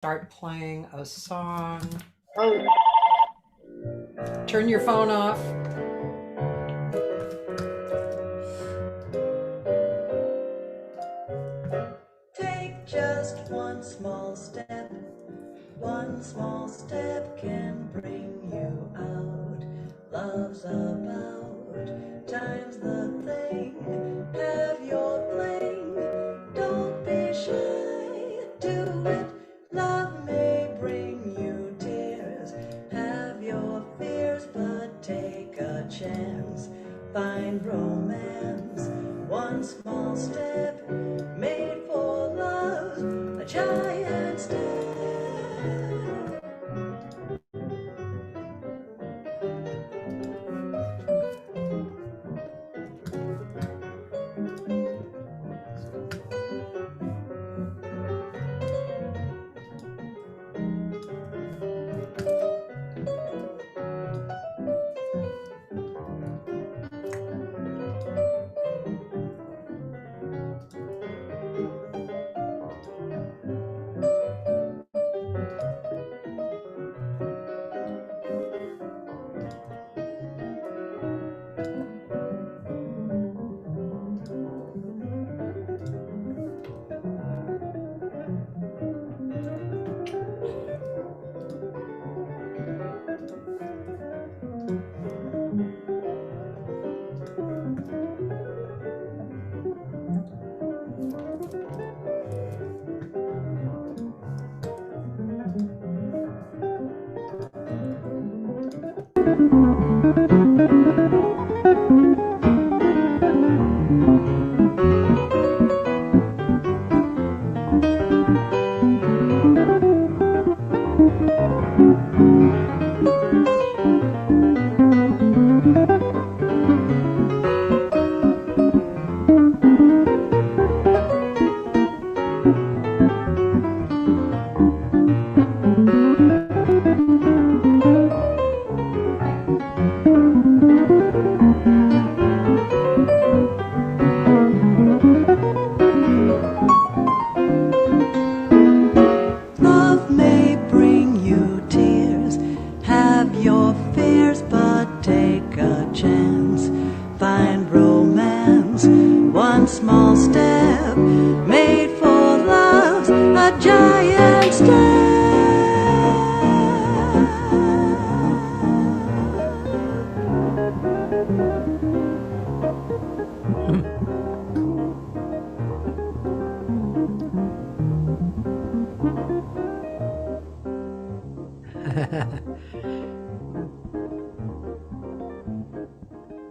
start playing a song. Oh, Turn your phone off. Take just one small step. One small step can bring you out. Love's about. Time's the thing. Have your fling. Don't be shy. Do it. Love may bring you tears. Have your fears, but take a chance. Find romance. One small step made for love. A giant step.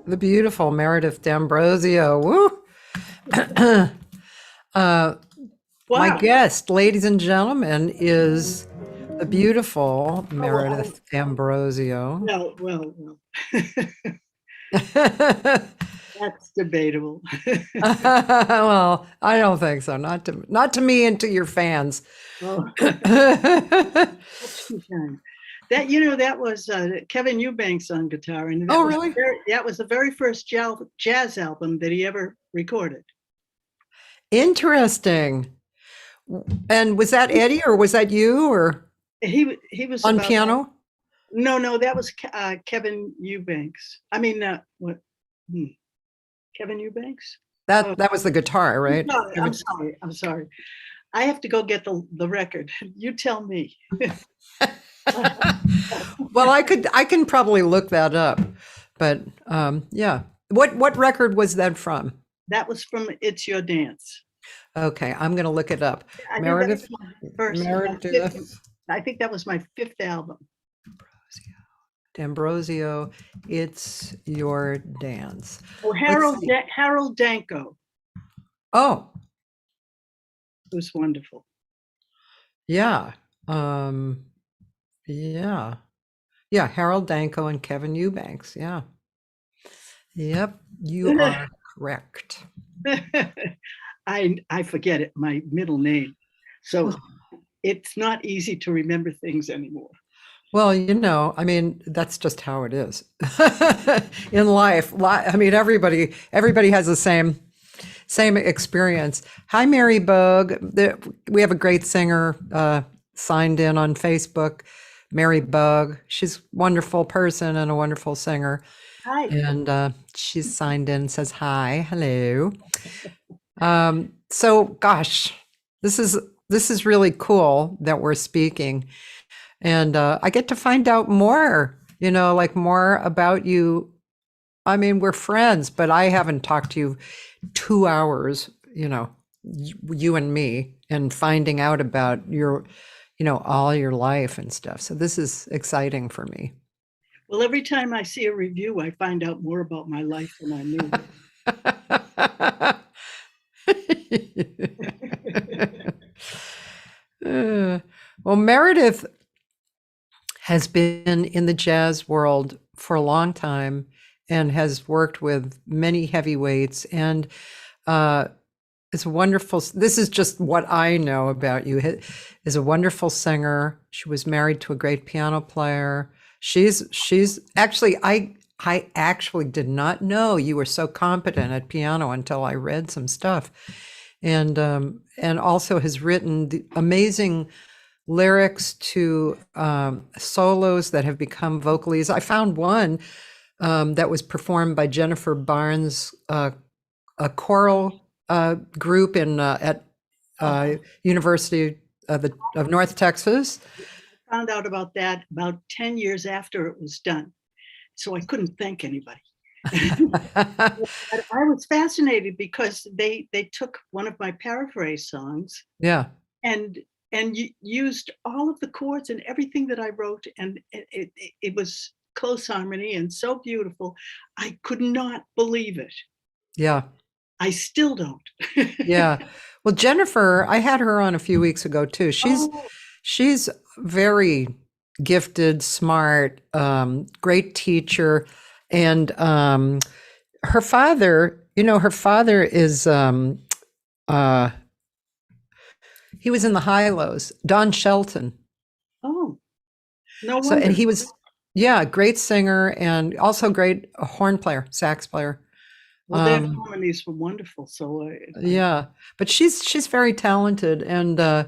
The beautiful Meredith D'Ambrosio. Woo! My guest, ladies and gentlemen, is the beautiful Meredith D'Ambrosio. Well. That's debatable. Well, I don't think so. Not to me and to your fans. Oh. That was Kevin Eubanks on guitar, and that was the very first jazz album that he ever recorded. Interesting. And was that Eddie, or was that you, or he was on piano? No, that was Kevin Eubanks. I mean, Kevin Eubanks. That was the guitar, right? No, I'm sorry. I have to go get the record. You tell me. Well, I can probably look that up, but yeah. What record was that from? That was from It's Your Dance. Okay, I'm going to look it up. Meredith. I think that was my fifth album. D'Ambrosio, It's Your Dance. Oh, Harold Danko. Oh, it was wonderful. Yeah. Yeah, Harold Danko and Kevin Eubanks. Yeah. Yep, you are correct. I forget it, my middle name. So it's not easy to remember things anymore. Well, I mean, that's just how it is in life. I mean, everybody has the same experience. Hi, Mary Bogue. We have a great singer, signed in on Facebook, Mary Bug. She's a wonderful person and a wonderful singer. Hi. And she's signed in and says, hi, hello. So gosh, this is really cool that we're speaking. And I get to find out more, like more about you. I mean, we're friends, but I haven't talked to you 2 hours, you and me, and finding out about your, all your life and stuff. So this is exciting for me. Well, every time I see a review, I find out more about my life than I knew. Well, Meredith has been in the jazz world for a long time and has worked with many heavyweights, and is wonderful. This is just what I know about you. Is a wonderful singer. She was married to a great piano player. She's actually, I actually did not know you were so competent at piano until I read some stuff, and also has written the amazing lyrics to solos that have become vocalists. I found one that was performed by Jennifer Barnes, a choral group at University of North Texas. I found out about that about 10 years after it was done, so I couldn't thank anybody. But I was fascinated because they took one of my paraphrase songs, and used all of the chords and everything that I wrote, and it was close harmony and so beautiful. I could not believe it. Yeah. I still don't. Yeah. Well, Jennifer, I had her on a few weeks ago too. She's very gifted, smart, great teacher. And her father is he was in the high-lows, Don Shelton. Oh, no wonder. So, and he was, great singer and also great horn player, sax player. Well, their harmonies were wonderful. So but she's very talented. And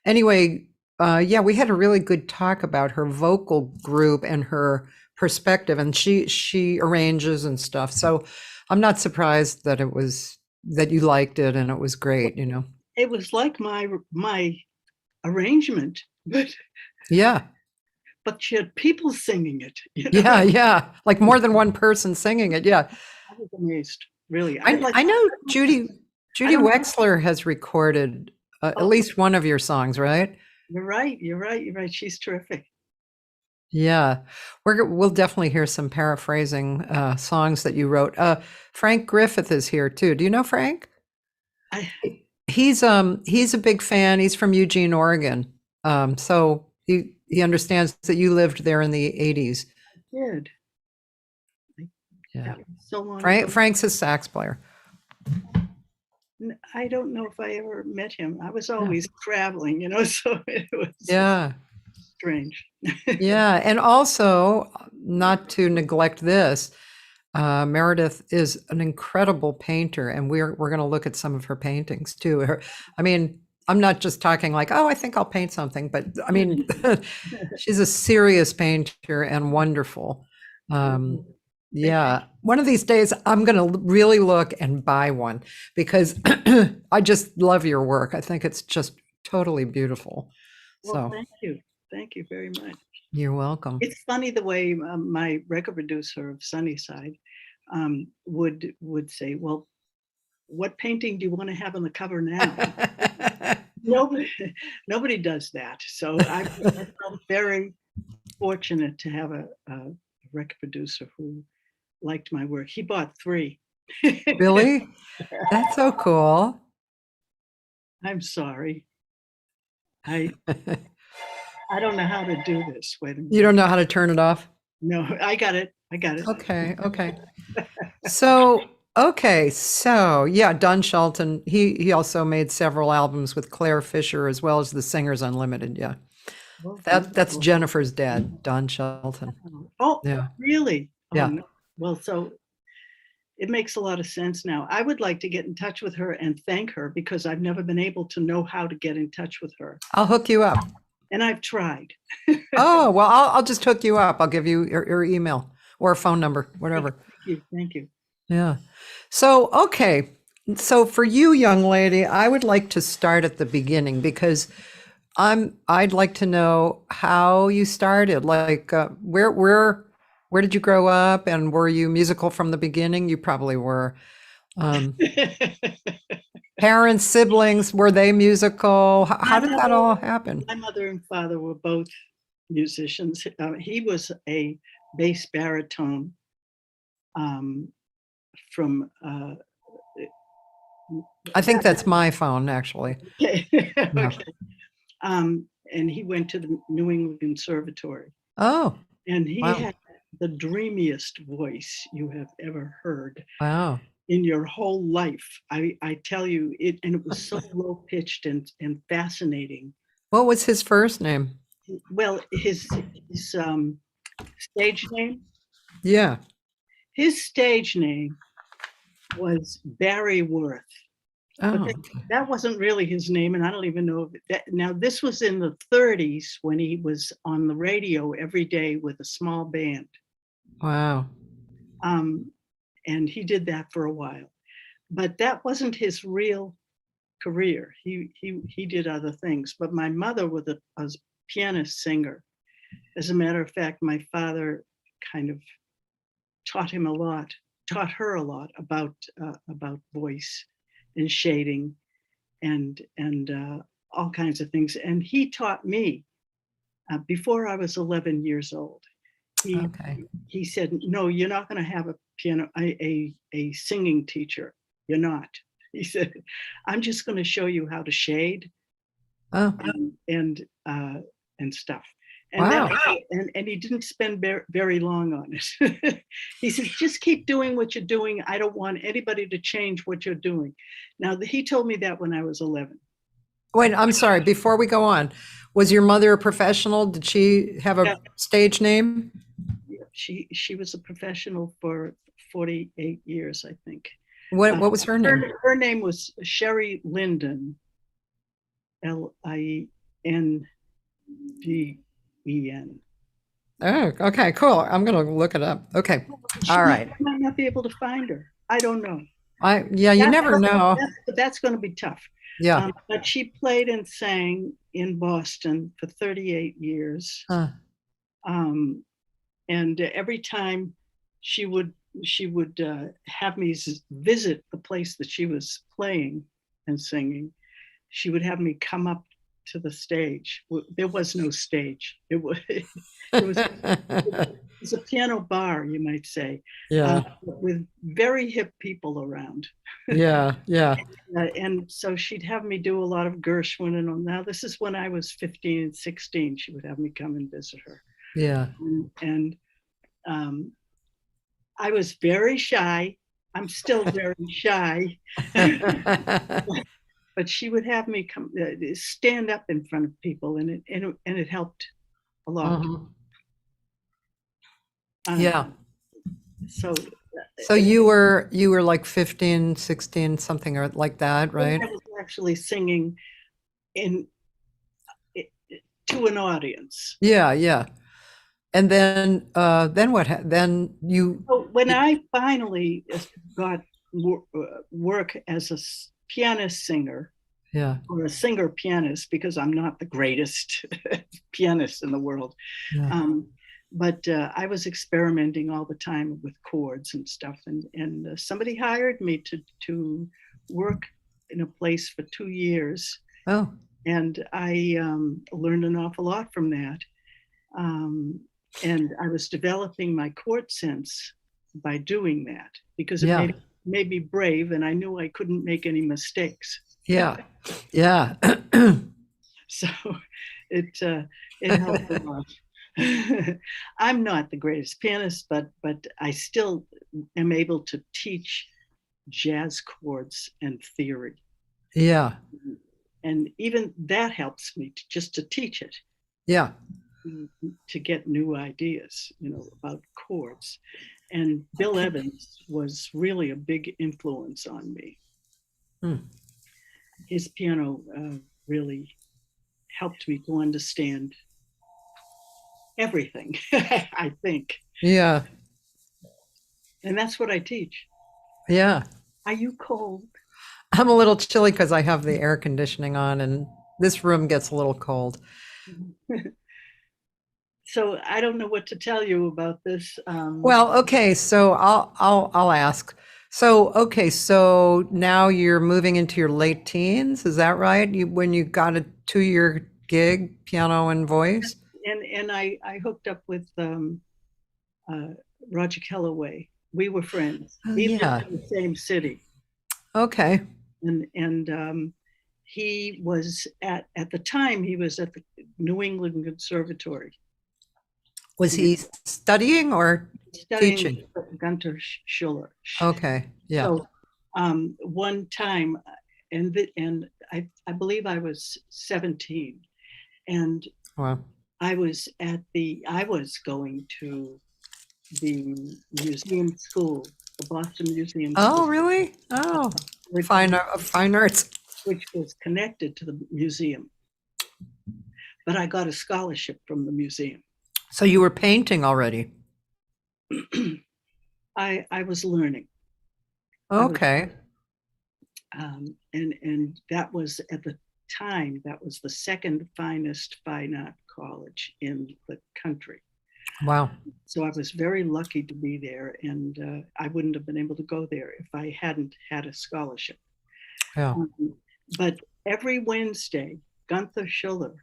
anyway, we had a really good talk about her vocal group and her perspective, and she arranges and stuff. So I'm not surprised that you liked it and it was great. It was like my arrangement, but she had people singing it. Like more than one person singing it. I was amazed, really. I know Judy Wexler has recorded at least one of your songs, right? You're right. She's terrific. Yeah, we'll definitely hear some paraphrasing songs that you wrote. Frank Griffith is here too. Do you know Frank? He's a big fan. He's from Eugene, Oregon. So he understands that you lived there in the 80s. I did. Yeah. So long. Frank's a sax player. I don't know if I ever met him. I was always traveling, so it was strange. And also, not to neglect this, Meredith is an incredible painter, and we're going to look at some of her paintings too. I'm not just talking like, I think I'll paint something, but I mean, she's a serious painter and wonderful. One of these days I'm going to really look and buy one because I just love your work. I think it's just totally beautiful. Well, thank you very much. You're welcome. It's funny the way my record producer of Sunnyside would say, well, what painting do you want to have on the cover now? Nobody does that. So I felt very fortunate to have a record producer who liked my work. He bought 3. Really? That's so cool. I'm sorry. I don't know how to do this. Wait a minute. You don't know how to turn it off? No, I got it. Okay. So Don Shelton, he also made several albums with Claire Fisher as well as the Singers Unlimited. Yeah. Well, that's Jennifer's dad, Don Shelton. Oh, yeah. Really? Oh, yeah. No. Well, so it makes a lot of sense now. I would like to get in touch with her and thank her because I've never been able to know how to get in touch with her. I'll hook you up. and I've tried. Oh, well, I'll just hook you up. I'll give you your email or a phone number, whatever. Thank you. Thank you. Yeah. So, okay. So for you, young lady, I would like to start at the beginning because I'd like to know how you started. Like, where did you grow up, and were you musical from the beginning? You probably were. Parents, siblings, were they musical? How did that all happen? My mother and father were both musicians. He was a bass baritone from. I think that's my phone, actually. Okay. Yeah. Okay. And he went to the New England Conservatory. Oh, And he wow. had the dreamiest voice you have ever heard Wow. in your whole life. I tell you, it was so low pitched and fascinating. What was his first name? Well, his stage name. Yeah. His stage name was Barry Worth. Oh, But that wasn't really his name, and I don't even know if that. Now, this was in the 30s when he was on the radio every day with a small band. wow. And he did that for a while, but that wasn't his real career. He did other things. But my mother was a pianist singer. As a matter of fact, my father kind of taught her a lot about voice and shading and all kinds of things. And he taught me before I was 11 years old. He said, "No, you're not going to have a singing teacher. You're not." He said, "I'm just going to show you how to shade and stuff." And Wow. and he didn't spend very long on it. He says, "Just keep doing what you're doing. I don't want anybody to change what you're doing." Now, he told me that when I was 11. Wait, I'm sorry. Before we go on, was your mother a professional? Did she have a stage name? She was a professional for 48 years, I think. What was her name? Her name was Sherry Linden, Linven. Oh, okay, cool. I'm going to look it up. Okay. All right. I might not be able to find her. I don't know. You never know. That's going to be tough. Yeah. But she played and sang in Boston for 38 years. And every time she would have me visit the place that she was playing and singing, she would have me come up to the stage. There was no stage. It was a piano bar, you might say. Yeah. With very hip people around. Yeah. And so she'd have me do a lot of Gershwin and all. Now this is when I was 15 and 16. She would have me come and visit her. Yeah. And I was very shy. I'm still very shy. But she would have me come stand up in front of people, and it helped a lot. Yeah. So you were like 15, 16, something or like that, right? I was actually singing to an audience. Yeah. And then what? Then you. So when I finally got work as a pianist singer, or a singer-pianist, because I'm not the greatest pianist in the world, but I was experimenting all the time with chords and stuff, and somebody hired me to work in a place for 2 years. Oh. And I learned an awful lot from that. And I was developing my chord sense by doing that, because it made me brave, and I knew I couldn't make any mistakes. Yeah. So it helped a lot. I'm not the greatest pianist, but I still am able to teach jazz chords and theory. Yeah. And even that helps me just to teach it. Yeah. To get new ideas, about chords. And Bill Evans was really a big influence on me. His piano really helped me to understand everything, I think. Yeah. And that's what I teach. Yeah. Are you cold? I'm a little chilly because I have the air conditioning on and this room gets a little cold. So I don't know what to tell you about this. Well, okay, so I'll ask. So, okay, so now you're moving into your late teens, is that right? When you got a 2-year gig, piano and voice? And I hooked up with Roger Kellaway. We were friends. Oh, We yeah. lived in the same city. Okay. And he was at the time he was at the New England Conservatory Was he studying or studying teaching? with Gunther Schuller. Okay, yeah. So one time, and I believe I was 17, and Wow. I was going to the museum school, the Boston Museum Oh, School, really? Oh, which, fine arts. which was connected to the museum. But I got a scholarship from the museum. So you were painting already? I was learning. Okay. And that was at the time, that was the second finest fine art college in the country. Wow. So I was very lucky to be there, and I wouldn't have been able to go there if I hadn't had a scholarship. Yeah. But every Wednesday, Gunther Schuller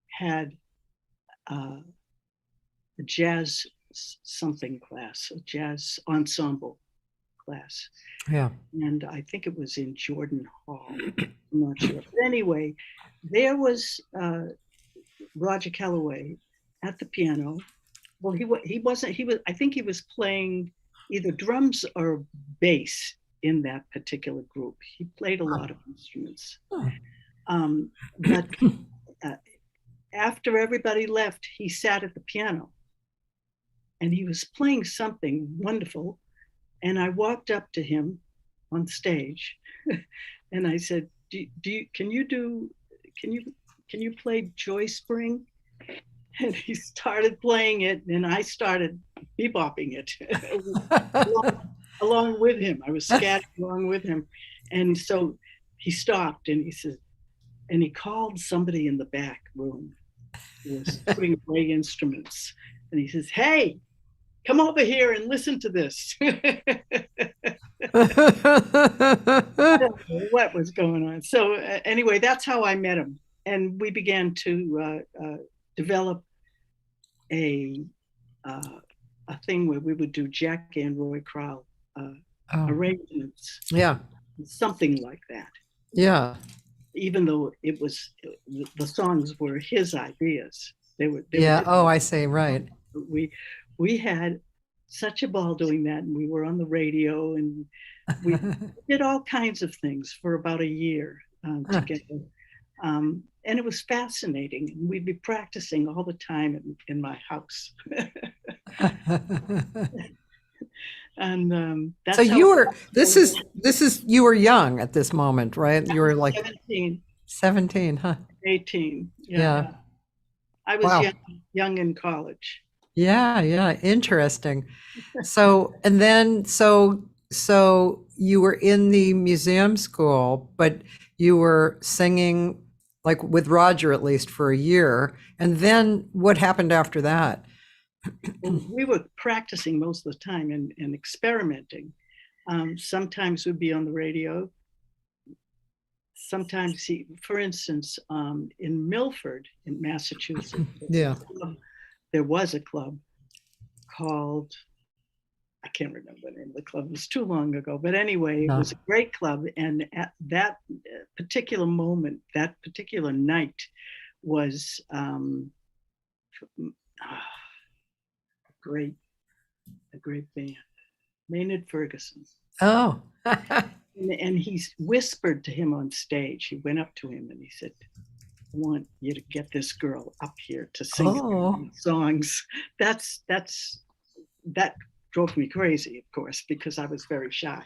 had a jazz something class, a jazz ensemble class. Yeah. And I think it was in Jordan Hall. I'm not sure. But anyway, there was Roger Kellaway at the piano. Well, he wasn't. I think he was playing either drums or bass in that particular group. He played a lot of instruments. But after everybody left, he sat at the piano, and he was playing something wonderful. And I walked up to him on stage, and I said, "Can you play Joy Spring?" And he started playing it, and I started bebopping it along with him. I was scattered along with him. And so he stopped, and he said, and he called somebody in the back room who was putting away instruments. And he says, "Hey, come over here and listen to this." I don't know what was going on. So anyway, that's how I met him. And we began to develop a thing where we would do Jack and Roy Crowell arrangements. Yeah. Something like that. Yeah. Even though it was, the songs were his ideas. They were Oh, I see. Right. We had such a ball doing that, and we were on the radio, and we did all kinds of things for about a year together. And it was fascinating. And we'd be practicing all the time in my house. And that's so you were. This is you were young at this moment, right? You were like 17, huh? 18. Yeah. I was young in college. Yeah. Interesting. So, and then, so you were in the museum school, but you were singing like with Roger, at least for a year. And then what happened after that? We were practicing most of the time and experimenting. Sometimes we'd be on the radio. Sometimes, for instance, in Milford, in Massachusetts, there was a club called, I can't remember the name of the club, it was too long ago, but anyway, it was a great club. And at that particular moment, that particular night was a great band, Maynard Ferguson. Oh. And he whispered to him on stage. He went up to him and he said, "I want you to get this girl up here to sing songs." That drove me crazy, of course, because I was very shy.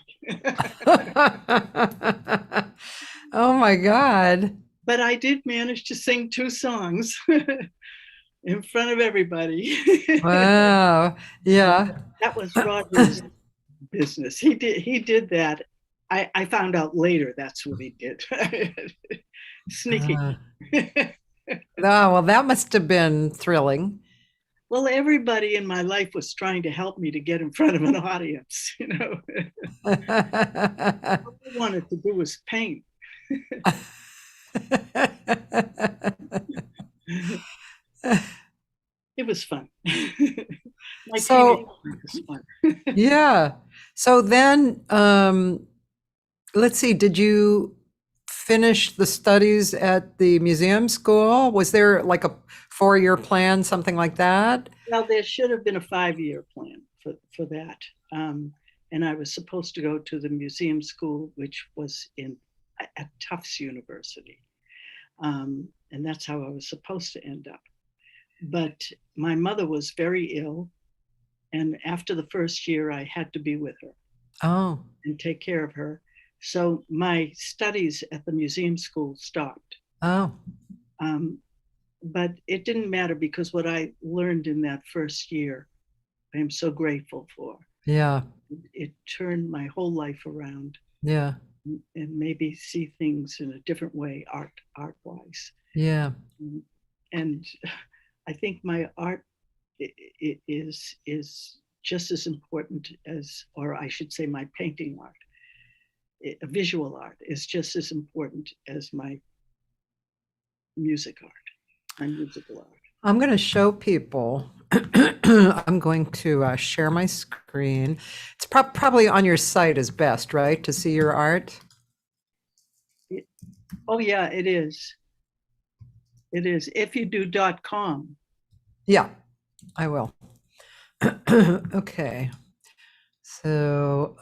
Oh my God. but I did manage to sing 2 songs in front of everybody. Wow. Yeah. That was Roger's business. He did that. I found out later that's what he did. Sneaky. Oh, well, that must have been thrilling. Well, everybody in my life was trying to help me to get in front of an audience, you know. All I wanted to do was paint. It was fun. My So- teenage life was fun. Yeah. So then, let's see, did you finish the studies at the museum school? Was there like a 4-year plan, something like that? Well, there should have been a 5-year plan for that. And I was supposed to go to the museum school, which was at Tufts University. And that's how I was supposed to end up. But my mother was very ill. And after the first year, I had to be with her Oh, and take care of her. So my studies at the museum school stopped. oh, But it didn't matter because what I learned in that first year, I am so grateful for. yeah, It turned my whole life around yeah, and maybe see things in a different way, art-wise. yeah. And I think my art is just as important as, or I should say my painting art, visual art is just as important as my music art, my musical art. I'm going to show people. I'm going to share my screen. It's probably on your site is best, right? To see your art. Oh yeah, it is. It is. If you do .com. Yeah, I will. Okay. So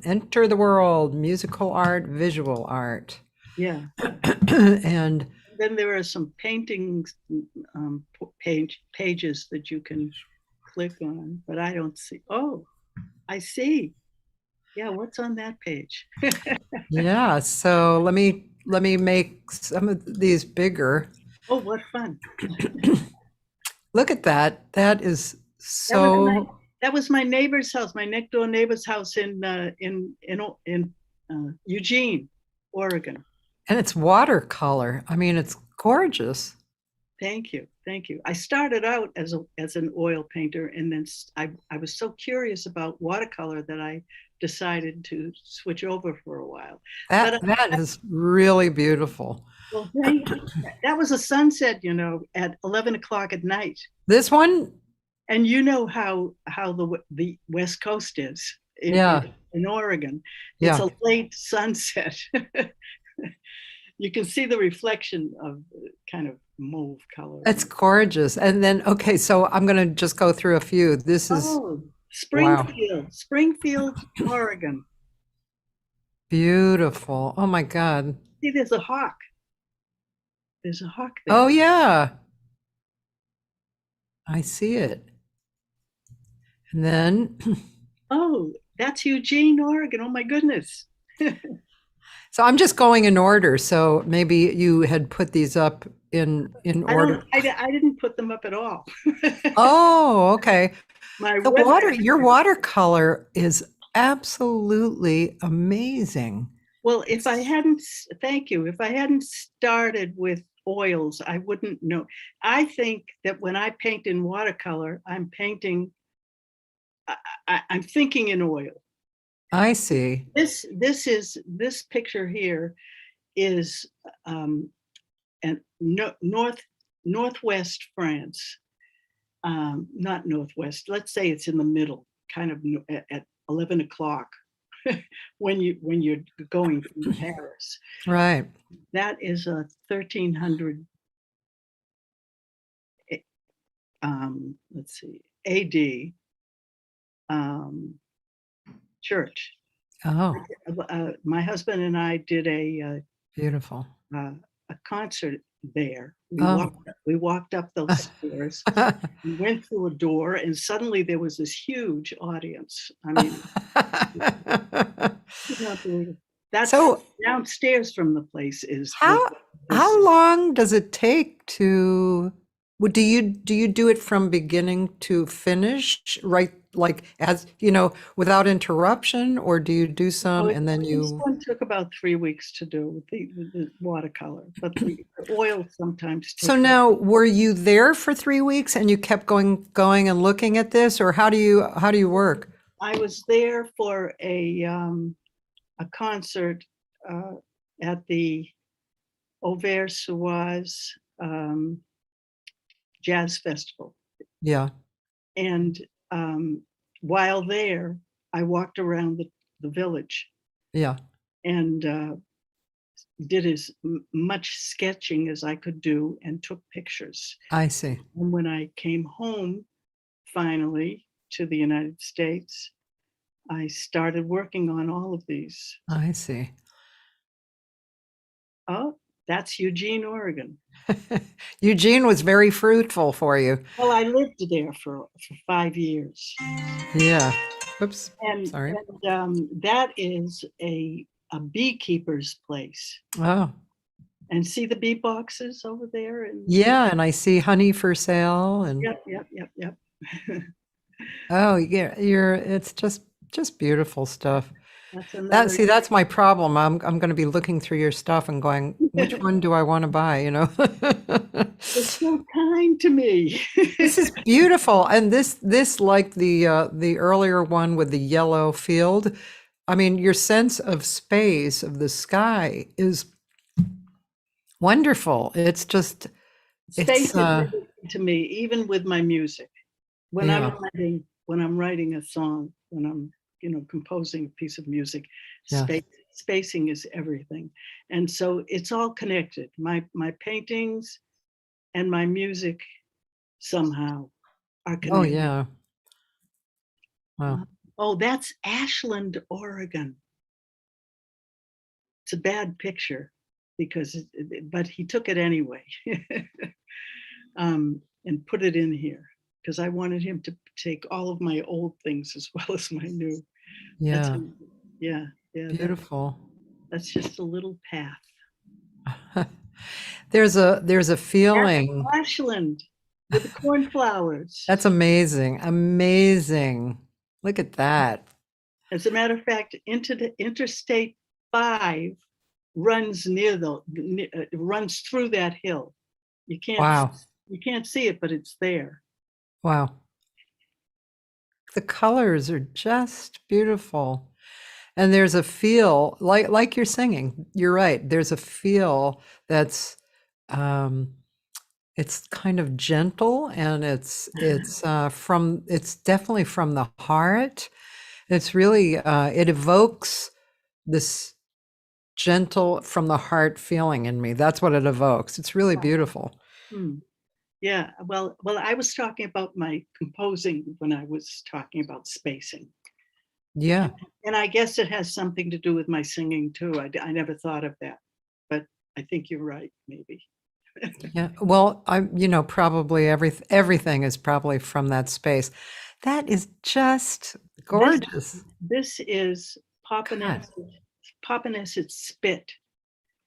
enter the world, musical art, visual art. Yeah. And Then there are some paintings pages that you can click on, but I don't see. Oh, I see. Yeah, what's on that page? yeah, so let me make some of these bigger. Oh, what fun. Look at that. That is so That was my neighbor's house, my next door neighbor's house in Eugene, Oregon. and it's watercolor. I mean, it's gorgeous. Thank you, thank you. I started out as an oil painter, and then I was so curious about watercolor that I decided to switch over for a while. That is really beautiful. Well, that was a sunset, you know, at 11 o'clock at night. This one, And you know how the West Coast is in Oregon. It's a late sunset. You can see the reflection of kind of mauve color. it's gorgeous. And then, okay, so I'm going to just go through a few. This is Springfield, Oregon. beautiful. Oh my God. See, there's a hawk. There's a hawk there. Oh yeah. I see it. And then, Oh, that's Eugene, Oregon. Oh my goodness. so I'm just going in order. So maybe you had put these up in order. I didn't put them up at all. Oh, okay. Your Your watercolor is absolutely amazing. Well, if I hadn't, thank you. If I hadn't started with oils, I wouldn't know. I think that when I paint in watercolor, I'm painting, I'm thinking in oil. I see. This picture here is northwest France, not northwest. Let's say it's in the middle, kind of at 11 o'clock when you're going from Paris. Right. That is a 1300. Let's see, AD. Church. Oh, My husband and I did a beautiful. concert there. Oh. We walked up those stairs, we went through a door, and suddenly there was this huge audience. I mean, could not believe it. That's So- downstairs from the place is How How long does it take to, do you do it from beginning to finish, right? Like as, without interruption, or do you do some and then This you? one took about 3 weeks to do with the watercolor, but the oil sometimes takes. So now, were you there for 3 weeks and you kept going and looking at this, or how do you work? I was there for a concert at the Auvers-sur-Oise Jazz Festival. Yeah. And while there, I walked around the village. Yeah. And did as much sketching as I could do and took pictures. I see. And when I came home, finally, to the United States, I started working on all of these. I see. Oh, that's Eugene, Oregon. Eugene was very fruitful for you. Well, I lived there for 5 years. Yeah. Oops. And, Sorry. and that is a beekeeper's place. Oh. And see the bee boxes over there? Yeah, and I see honey for sale and Yep. oh yeah, it's just beautiful stuff. That's my problem. I'm going to be looking through your stuff and going, which one do I want to buy, It's so kind to me. This is beautiful. And this like the earlier one with the yellow field. I mean, your sense of space, of the sky is wonderful. It's just, Space is everything to me, even with my music. When Yeah. I'm writing a song, when I'm composing a piece of music, Yeah. spacing is everything. And so it's all connected. My paintings and my music somehow are connected. Oh, yeah. Wow. Oh, that's Ashland, Oregon. It's a bad picture but he took it anyway and put it in here because I wanted him to take all of my old things as well as my new. Yeah. Yeah. Beautiful. That's just a little path. There's a feeling. That's Ashland with the cornflowers. That's amazing. Amazing. Look at that. As a matter of fact, Interstate 5 runs runs through that hill. You can't see it, but it's there. Wow. The colors are just beautiful. And there's a feel like you're singing. You're right. There's a feel that's it's kind of gentle, and it's definitely from the heart. It's really it evokes this gentle from the heart feeling in me. That's what it evokes. It's really beautiful. Yeah, well, I was talking about my composing when I was talking about spacing. Yeah. And I guess it has something to do with my singing too. I never thought of that, but I think you're right, maybe. Yeah. Well, probably everything is probably from that space. That is just gorgeous. This is Papanesset spit.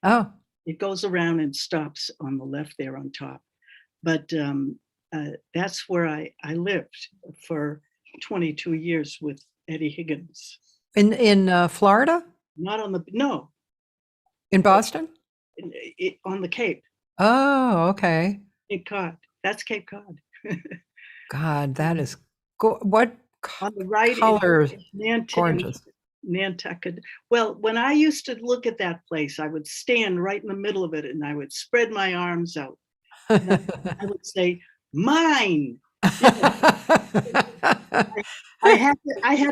Oh. It goes around and stops on the left there on top. But that's where I lived for 22 years with Eddie Higgins. In Florida? Not on no. In Boston? On the Cape. Oh, okay. Cape Cod. That's Cape Cod. God, that is what on the right colors? Nantucket. Gorgeous. Nantucket. Well, when I used to look at that place, I would stand right in the middle of it and I would spread my arms out. I would say, "Mine." I had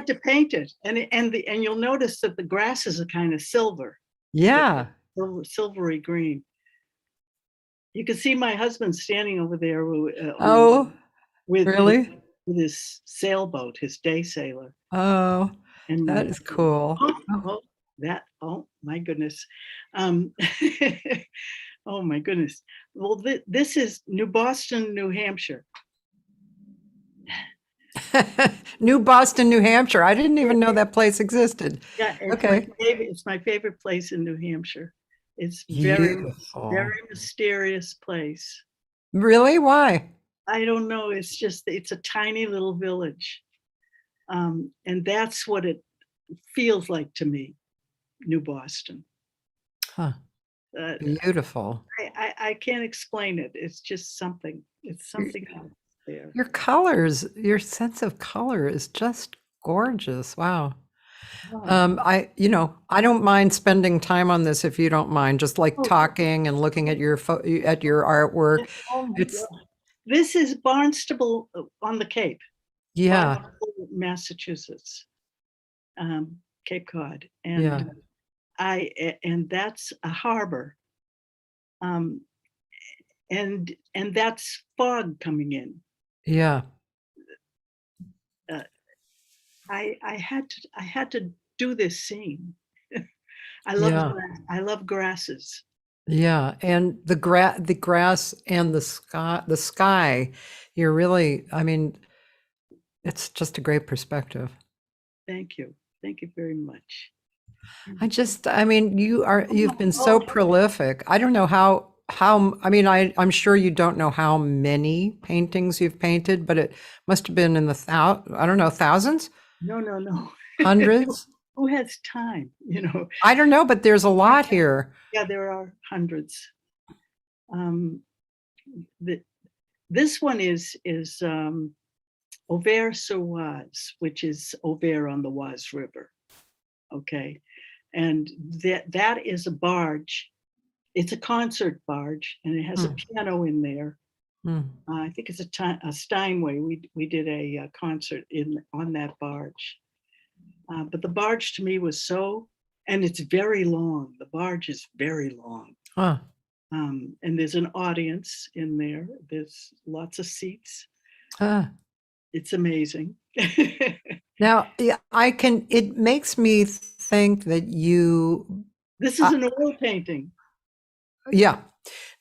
to paint it, and you'll notice that the grasses are kind of silver. Yeah, silvery green. You can see my husband standing over there. With his sailboat, his day sailor. Oh, and that is cool. Oh my goodness. Oh my goodness. Well, this is New Boston, New Hampshire. New Boston, New Hampshire. I didn't even know that place existed. Yeah. Okay. It's my favorite place in New Hampshire. It's Beautiful. very mysterious place. Really? Why? I don't know. It's a tiny little village. And that's what it feels like to me, New Boston. Huh. Beautiful. I can't explain it. It's just something. It's something else there. Your colors, your sense of color is just gorgeous. Wow. I don't mind spending time on this if you don't mind, just like talking and looking at your artwork. Oh my It's God. This is Barnstable on the Cape. yeah, Barnstable, Massachusetts, Cape Cod, and yeah, and that's a harbor, and that's fog coming in. yeah, I had to do this scene. I love grasses. yeah. And the grass and the sky, you're really, I mean, it's just a great perspective. Thank you very much. I mean, you've been so prolific. I don't know how, I mean, I'm sure you don't know how many paintings you've painted, but it must have been in the I don't know, thousands, No. hundreds. Who has time, I don't know, but there's a lot here. Yeah, there are hundreds. This one is Auvers-sur-Oise, which is Auvers on the Oise River. Okay, and that is a barge. It's a concert barge, and it has a piano in there. I think it's a Steinway. We did a concert on that barge. But the barge to me was and it's very long. The barge is very long. Huh. And there's an audience in there. There's lots of seats. It's amazing. Now, it makes me think that this is an oil painting. Yeah.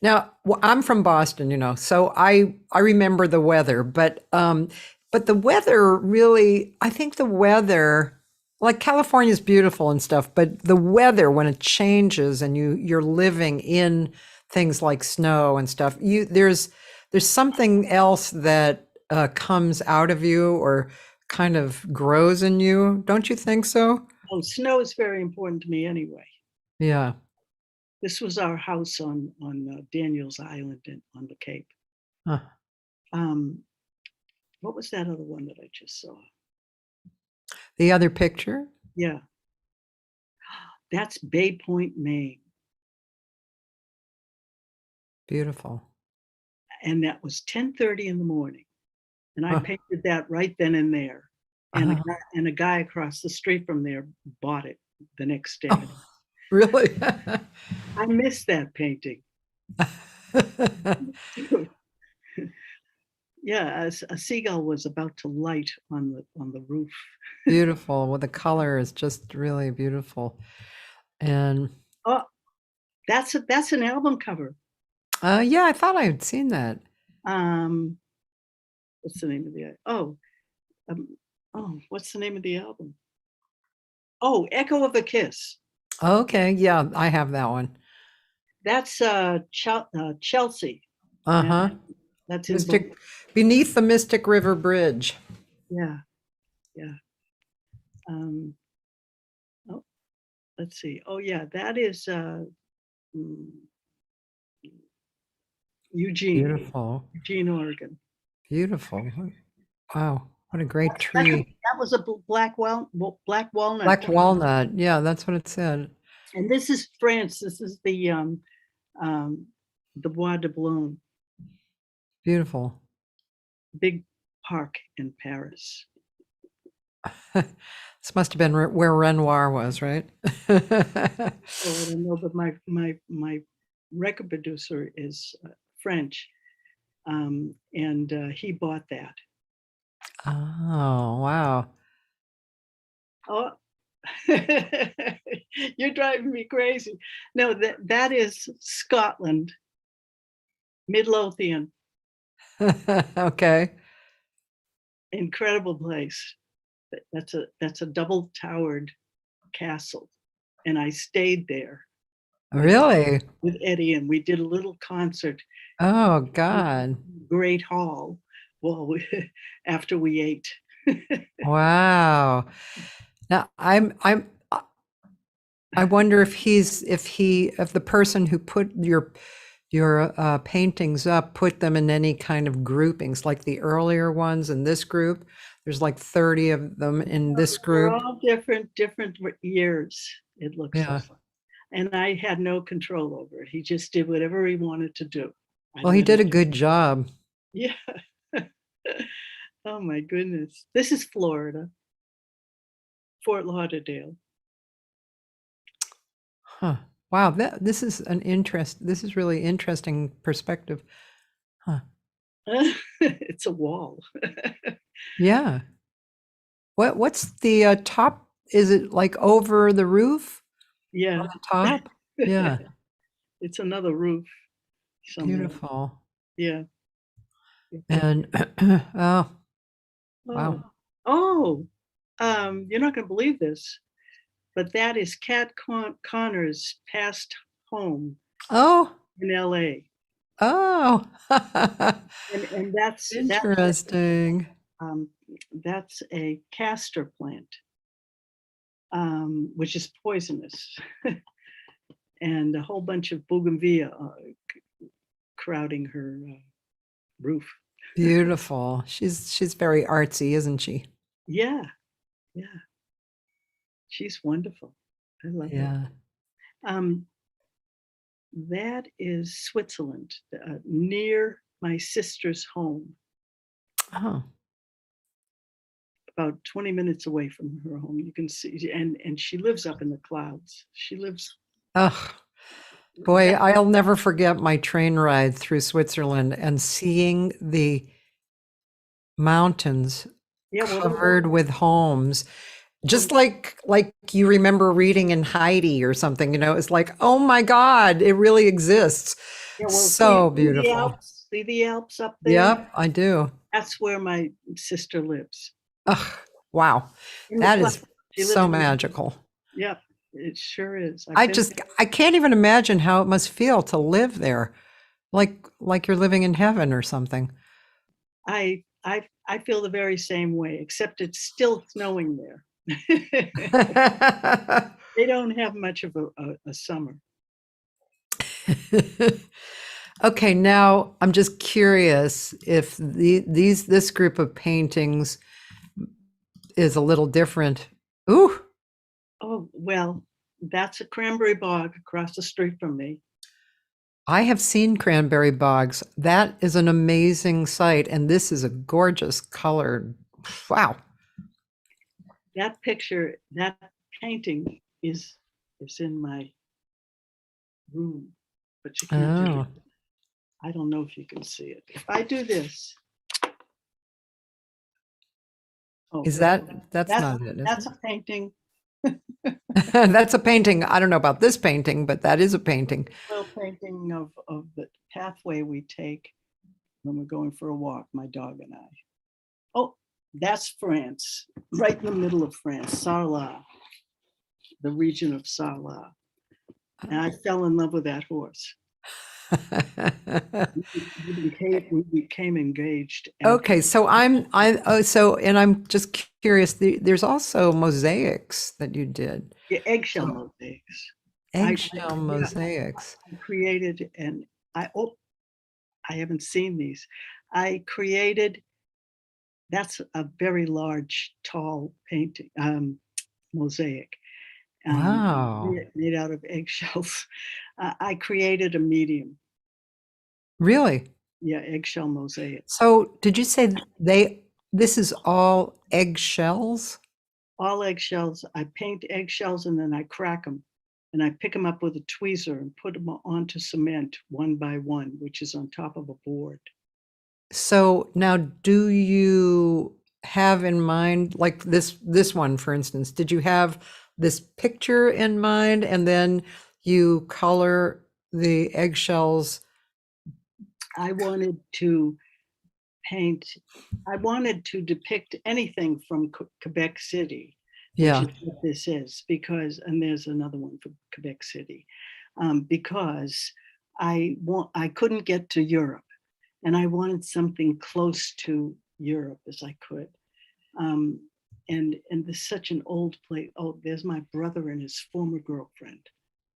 Now, I'm from Boston, so I remember the weather, but the weather really, I think the weather, like California is beautiful and stuff, but the weather when it changes and you're living in things like snow and stuff, there's something else that comes out of you or kind of grows in you. Don't you think so? Oh, snow is very important to me anyway. Yeah. This was our house on Daniels Island on the Cape. Huh. What was that other one that I just saw? The other picture? Yeah. That's Bay Point, Maine. Beautiful. And that was 10:30 in the morning. And I painted that right then and there. And a guy across the street from there bought it the next day. Oh, really? I miss that painting. Yeah, a seagull was about to light on the roof. Beautiful. Well, the color is just really beautiful. And that's an album cover. Yeah, I thought I had seen that. What's the name of the what's the name of the album? Oh, Echo of a Kiss. Okay, yeah, I have that one. That's Chelsea. That's beneath the Mystic River Bridge. Yeah. Let's see. Oh yeah, that is Eugene. Beautiful. Eugene, Oregon. Beautiful. Wow, what a great tree. That was a black walnut. Black walnut. Yeah, that's what it said. And this is France. This is the Bois de Boulogne. Beautiful. Big park in Paris. This must have been where Renoir was, right? Oh, I don't know, but my record producer is French, and he bought that. Oh, wow. Oh, you're driving me crazy. No, that is Scotland, Midlothian. Okay. Incredible place. That's a double towered castle, and I stayed there. Really? with Eddie, and we did a little concert Oh, in God. Great Hall. Well, after we ate. Wow. Now I wonder if if the person who put your paintings up put them in any kind of groupings, like the earlier ones in this group. There's like 30 of them in this They're group. all different years, it looks Yeah. like. And I had no control over it. He just did whatever he wanted to do. Well, he did a good job. Yeah. Oh my goodness. This is Florida, Fort Lauderdale. Huh. Wow, this is this is really interesting perspective. Huh. It's a wall. Yeah. What's the top? Is it like over the roof? Yeah. On the top? Yeah. It's another roof. Somewhere. Beautiful. Yeah. And oh, wow. Oh, you're not going to believe this, but that is Cat Connor's past home Oh, in LA. oh. And that's Interesting. that's a castor plant, which is poisonous, and a whole bunch of bougainvillea crowding her roof. Beautiful. She's very artsy, isn't she? Yeah, yeah. She's wonderful. I love her. That is Switzerland, near my sister's home. Oh. About 20 minutes away from her home. You can see, and she lives up in the clouds. She lives. Oh, boy, I'll never forget my train ride through Switzerland and seeing the mountains covered with homes. Just like you remember reading in Heidi or something, it's like, oh my God, it really exists. Yeah, well, so beautiful. See the Alps up there? Yep, I do. That's where my sister lives. Oh, wow. That is so magical. Yep, it sure is. I can't even imagine how it must feel to live there. Like you're living in heaven or something. I feel the very same way, except it's still snowing there. They don't have much of a summer. Okay, now I'm just curious if this group of paintings is a little different. Ooh. Oh, well, that's a cranberry bog across the street from me. I have seen cranberry bogs. That is an amazing sight, and this is a gorgeous colored. Wow. That picture, that painting is in my room, but you can't do it. I don't know if you can see it. If I do this. Oh, that's not it? That's a painting. That's a painting. I don't know about this painting, but that is a painting. A little painting of the pathway we take when we're going for a walk, my dog and I. Oh, that's France, right in the middle of France, Sarlat, the region of Sarlat. And I fell in love with that horse. We became engaged. Okay, so I'm just curious. There's also mosaics that you did. Yeah, eggshell mosaics. Eggshell mosaics. I created, and I haven't seen these. I created. That's a very large, tall painting, mosaic. Wow. Made out of eggshells. I created a medium. Really? Yeah, eggshell mosaic. So did you say this is all eggshells? All eggshells. I paint eggshells and then I crack them. And I pick them up with a tweezer and put them onto cement one by one, which is on top of a board. So now do you have in mind, like this one, for instance, did you have this picture in mind and then you color the eggshells? I wanted to depict anything from Quebec City. Yeah. Which is what this is, and there's another one for Quebec City. because I couldn't get to Europe, and I wanted something close to Europe as I could. And there's such an old place. Oh, there's my brother and his former girlfriend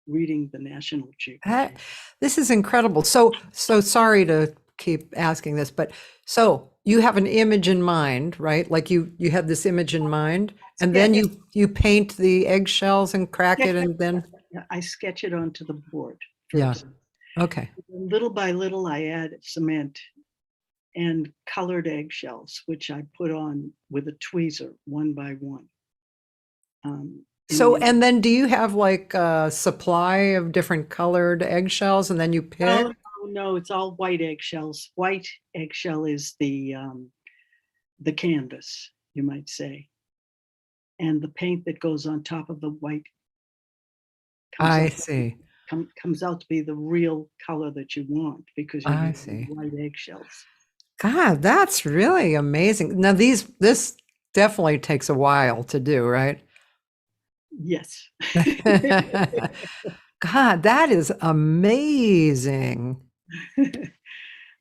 reading the National Geographic. This is incredible. So sorry to keep asking this, but so you have an image in mind, right? Like you had this image in mind, and then you paint the eggshells and crack it, and then I sketch it onto the board yeah. first. Okay. And little by little, I add cement and colored eggshells, which I put on with a tweezer one by one. So, and then do you have like a supply of different colored eggshells, and then you pick? No, it's all white eggshells. White eggshell is the canvas, you might say, and the paint that goes on top of the white. I see. Comes out to be the real color that you want, because you use white eggshells. God, that's really amazing. Now this definitely takes a while to do, right? Yes. God, that is amazing.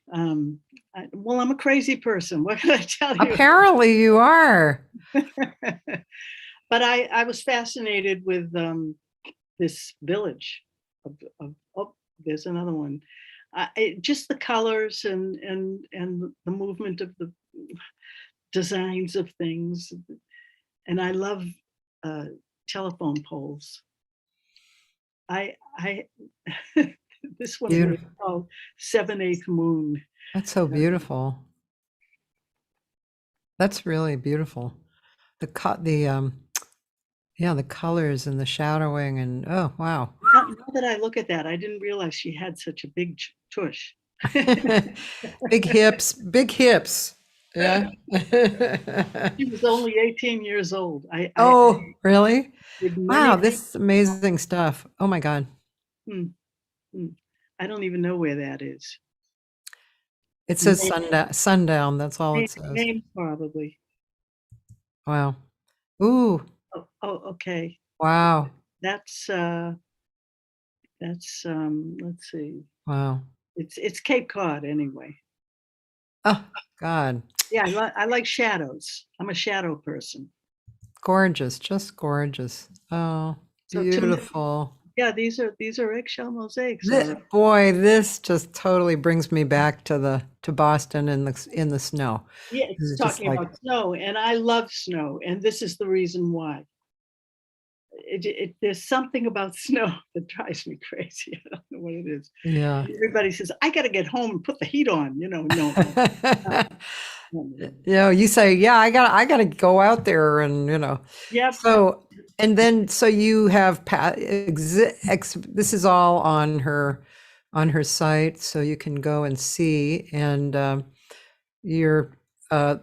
Well, I'm a crazy person. What can I tell you? Apparently you are. But I was fascinated with this village of oh, there's another one. Just the colors and the movement of the designs of things. And I love telephone poles. This one is called 7/8 Moon. That's so beautiful. That's really beautiful. The colors and the shadowing, and oh wow. Now that I look at that, I didn't realize she had such a big tush. Big hips. Yeah. She was only 18 years old. Really? Wow, this is amazing stuff. Oh my God. I don't even know where that is. It says sundown. That's all it says. Name probably. Wow. Ooh. Oh, okay. Wow. That's let's see. Wow. It's Cape Cod anyway. Oh God. Yeah, I like shadows. I'm a shadow person. Gorgeous, just gorgeous. Oh, So beautiful. Yeah, these are eggshell mosaics. Boy, this just totally brings me back to Boston in the snow. Yeah, it's talking about snow, and I love snow, and this is the reason why. There's something about snow that drives me crazy. I don't know what it is. Yeah. Everybody says, I got to get home and put the heat on, no. You say, yeah, I got to go out there and, Yeah. So, and then, so you have, this is all on her site, so you can go and see, and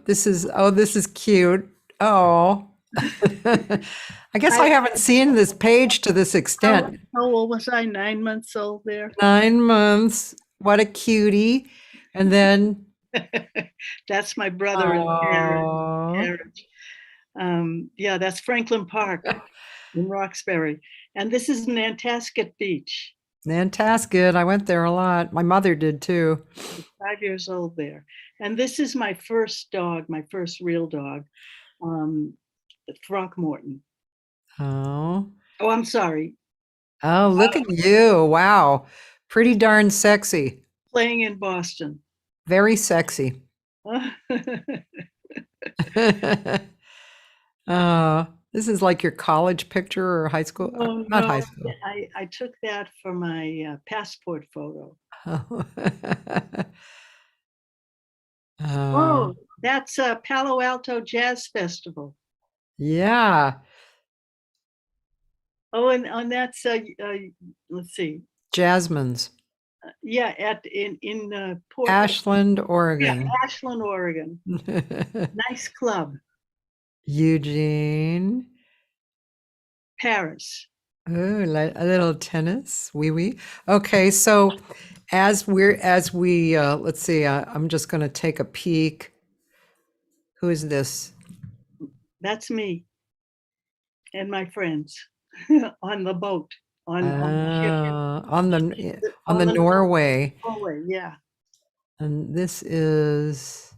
this is cute. Oh, I guess I haven't seen this page to this extent. How old was I? 9 months old there? 9 months. What a cutie. And then. That's my brother in carriage. Yeah, that's Franklin Park in Roxbury. And this is Nantasket Beach. Nantasket. I went there a lot. My mother did too. I was 5 years old there. And this is my first dog, my first real dog. Throckmorton. Oh, I'm sorry. Oh, look at you. Wow. Pretty darn sexy. Playing in Boston. Very sexy. This is like your college picture or high school? Not high school. I took that for my passport photo. Oh, that's a Palo Alto Jazz Festival. Yeah. Oh, and that's let's see, Jasmine's. Yeah, in Ashland, Oregon. Yeah, Ashland, Oregon. Nice club. Eugene. Paris. Oh, a little tennis. Oui. Okay, so as we let's see. I'm just going to take a peek. Who is this? That's me and my friends on the boat. on the ship on the on the Norway. Norway. Yeah, And this is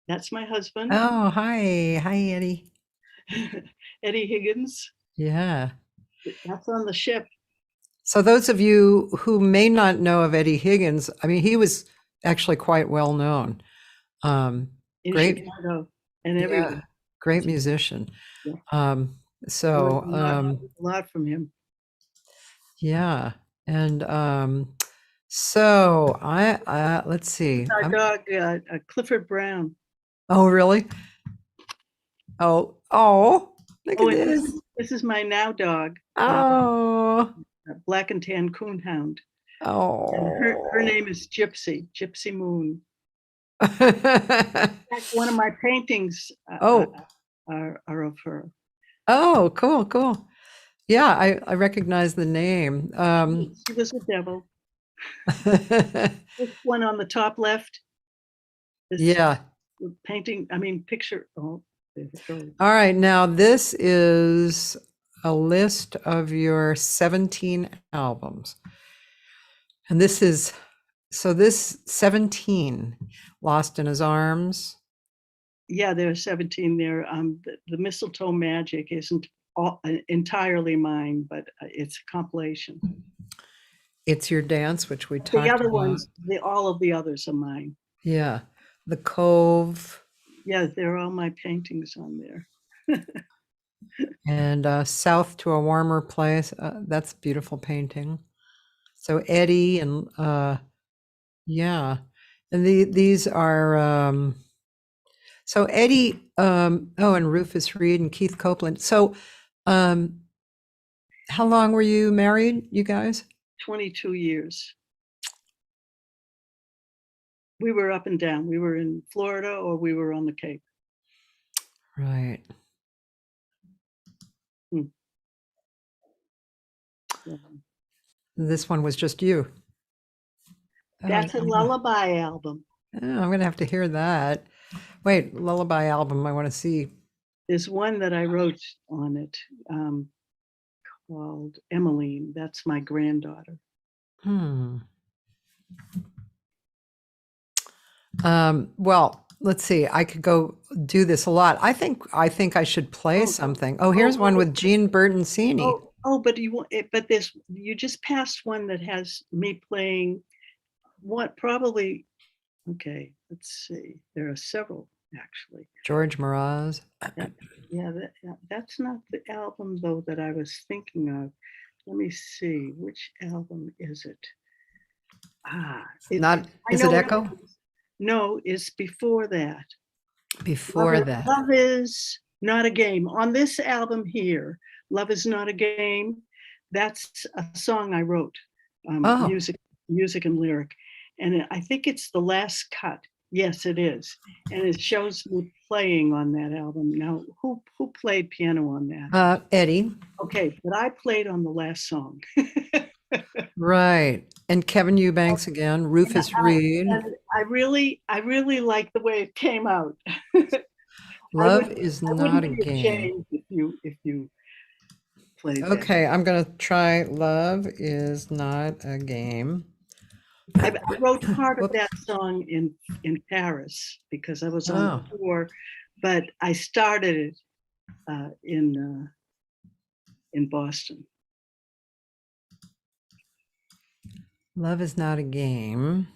that's my husband, oh hi Eddie. Eddie Higgins. Yeah. That's on the ship. So those of you who may not know of Eddie Higgins, I mean, he was actually quite well known. In Great, Chicago and yeah, everywhere. great musician. Yeah. So A lot from him. yeah, and so I let's see. Our dog, Clifford Brown. Oh really? Oh look at this. This is my now dog. Oh. A black and tan coonhound. Oh. And her name is Gypsy Moon. One of my paintings are of her. Oh, cool. Yeah, I recognize the name. She was a devil. This one on the top left. Yeah. Painting, picture. Oh, there it goes. All right, now this is a list of your 17 albums. And this is, so this 17, Lost in His Arms. Yeah, there are 17 there. The Mistletoe Magic isn't entirely mine, but it's a compilation. It's Your Dance, which we talked about. The other ones, all of the others are mine. Yeah. The Cove. Yeah, they're all my paintings on there. And South to a Warmer Place. That's a beautiful painting. So Eddie and yeah. And these are so Eddie and Rufus Reid and Keith Copeland. So how long were you married, you guys? 22 years. We were up and down. We were in Florida or we were on the Cape. Right. Yeah. This one was just you. That's a lullaby album. Oh, I'm going to have to hear that. Wait, lullaby album. I want to see. There's one that I wrote on it called Emmeline. That's my granddaughter. Well, let's see. I could go do this a lot. I think I should play something. Oh, here's one with Jean Bertoncini. But you just passed one that has me playing. What probably? Okay, let's see. There are several actually. George Mraz. Yeah, that's not the album though that I was thinking of. Let me see, which album is it? Is it Echo? No, it's before that. Before that. Love is Not a Game. On this album here, Love is Not a Game, that's a song I wrote, music and lyric. And I think it's the last cut. Yes, it is. And it shows me playing on that album. Now, who played piano on that? Eddie. Okay, but I played on the last song. Right. And Kevin Eubanks again, Rufus Reid. I really like the way it came out. Love is Not a Game. If you play that. Okay, I'm going to try Love is Not a Game. I wrote part of that song in Paris because I was on tour, but I started it in Boston. Love is Not a Game.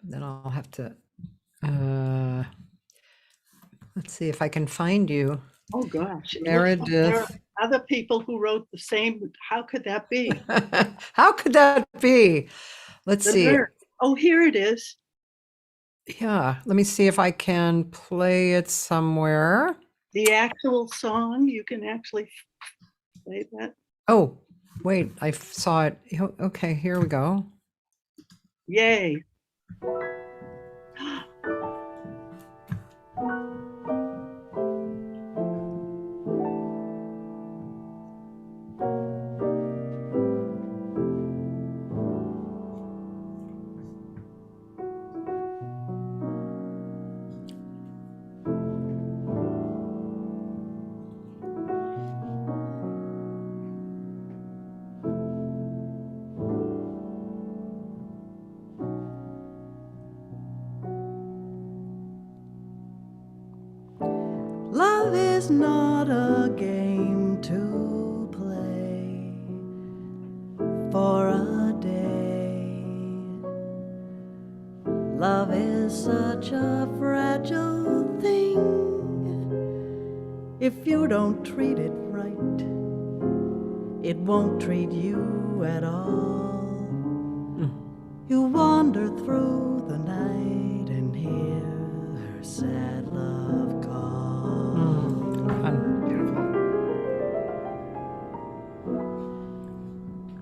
Then I'll have to let's see if I can find you. Oh gosh, Meredith. There are other people who wrote the same. How could that be? How could that be? Let's see. Oh, here it is. Yeah, let me see if I can play it somewhere. The actual song, you can actually play that. Oh, wait, I saw it. Okay, here we go. Yay. is not a game to play for a day. Love is such a fragile thing. If you don't treat it right, it won't treat you at all. You wander through the night and hear her sad love call. Beautiful.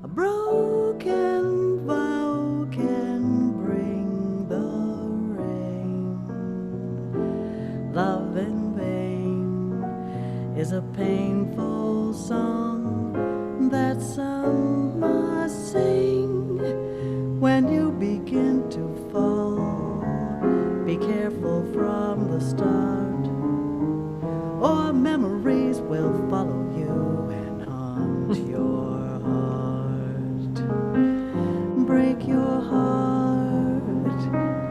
A broken vow can bring the rain. Love in vain is a painful song that some must sing. When you begin to fall, be careful from the start, or memories will follow you and haunt your heart. Break your heart,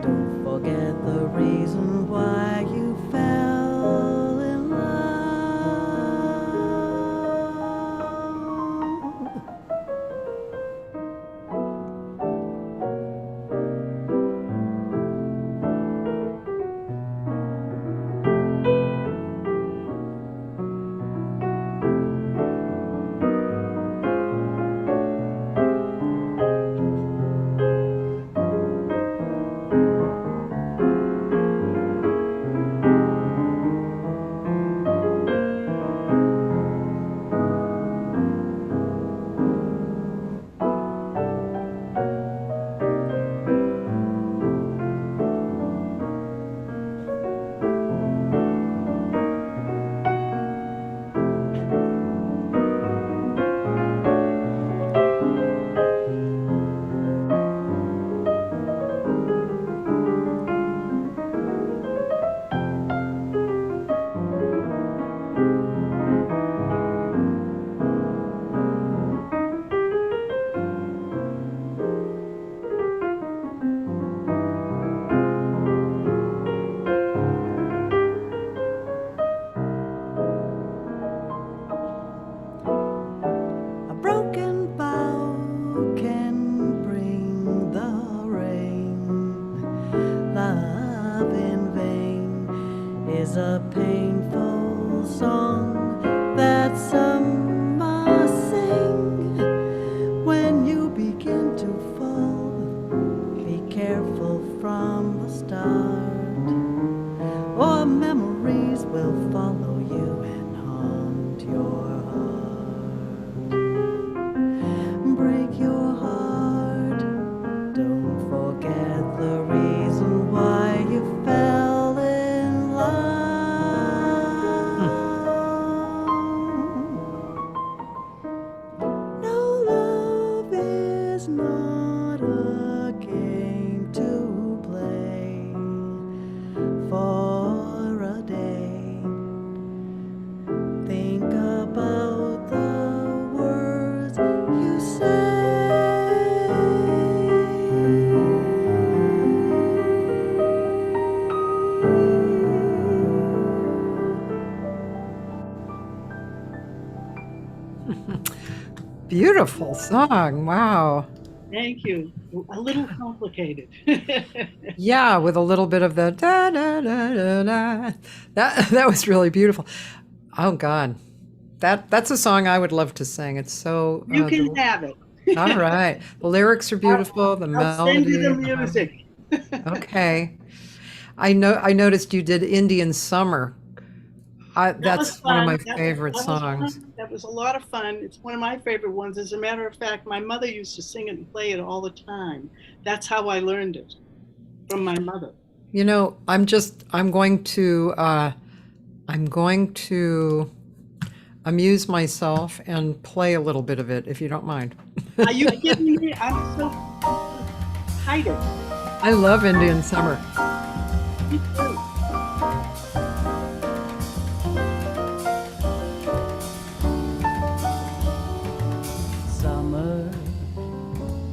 don't forget the reason why you fell in love. Beautiful song. Wow. Thank you. A little complicated. Yeah, with a little bit of the da da da da da. That was really beautiful. Oh God, that's a song I would love to sing. It's so. You can have it. All right, the lyrics are beautiful. The I'll melody. send you the music. Okay, I noticed you did Indian Summer. That's one of my favorite songs. That was a lot of fun. It's one of my favorite ones. As a matter of fact, my mother used to sing it and play it all the time. That's how I learned it, from my mother. You know, I'm going to amuse myself and play a little bit of it, if you don't mind. Are you kidding me? I'm so excited. I love Indian Summer. Me too.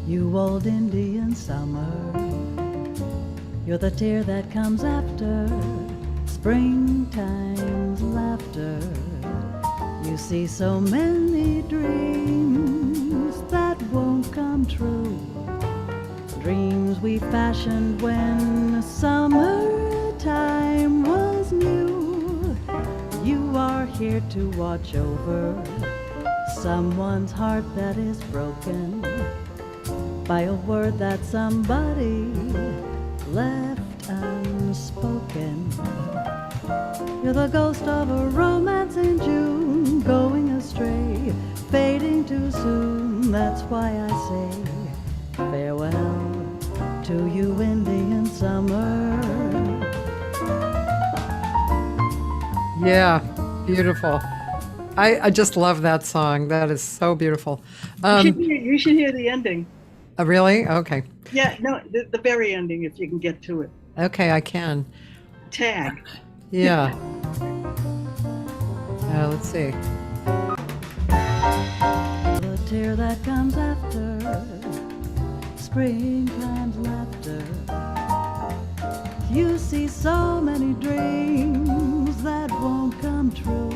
You old Indian summer, you're the tear that comes after springtime's laughter. You see so many dreams that won't come true. Dreams we fashioned when summertime was new. You are here to watch over someone's heart that is broken by a word that somebody left unspoken. You're the ghost of a romance in June, going astray, fading too soon. That's why I say farewell to you, Indian summer. Yeah, beautiful. I just love that song. That is so beautiful. You should hear the ending. Really? Okay. Yeah, no, the very ending, if you can get to it. Okay, I can. Tag. Yeah. Let's see. The tear that comes after springtime's laughter. You see so many dreams that won't come true.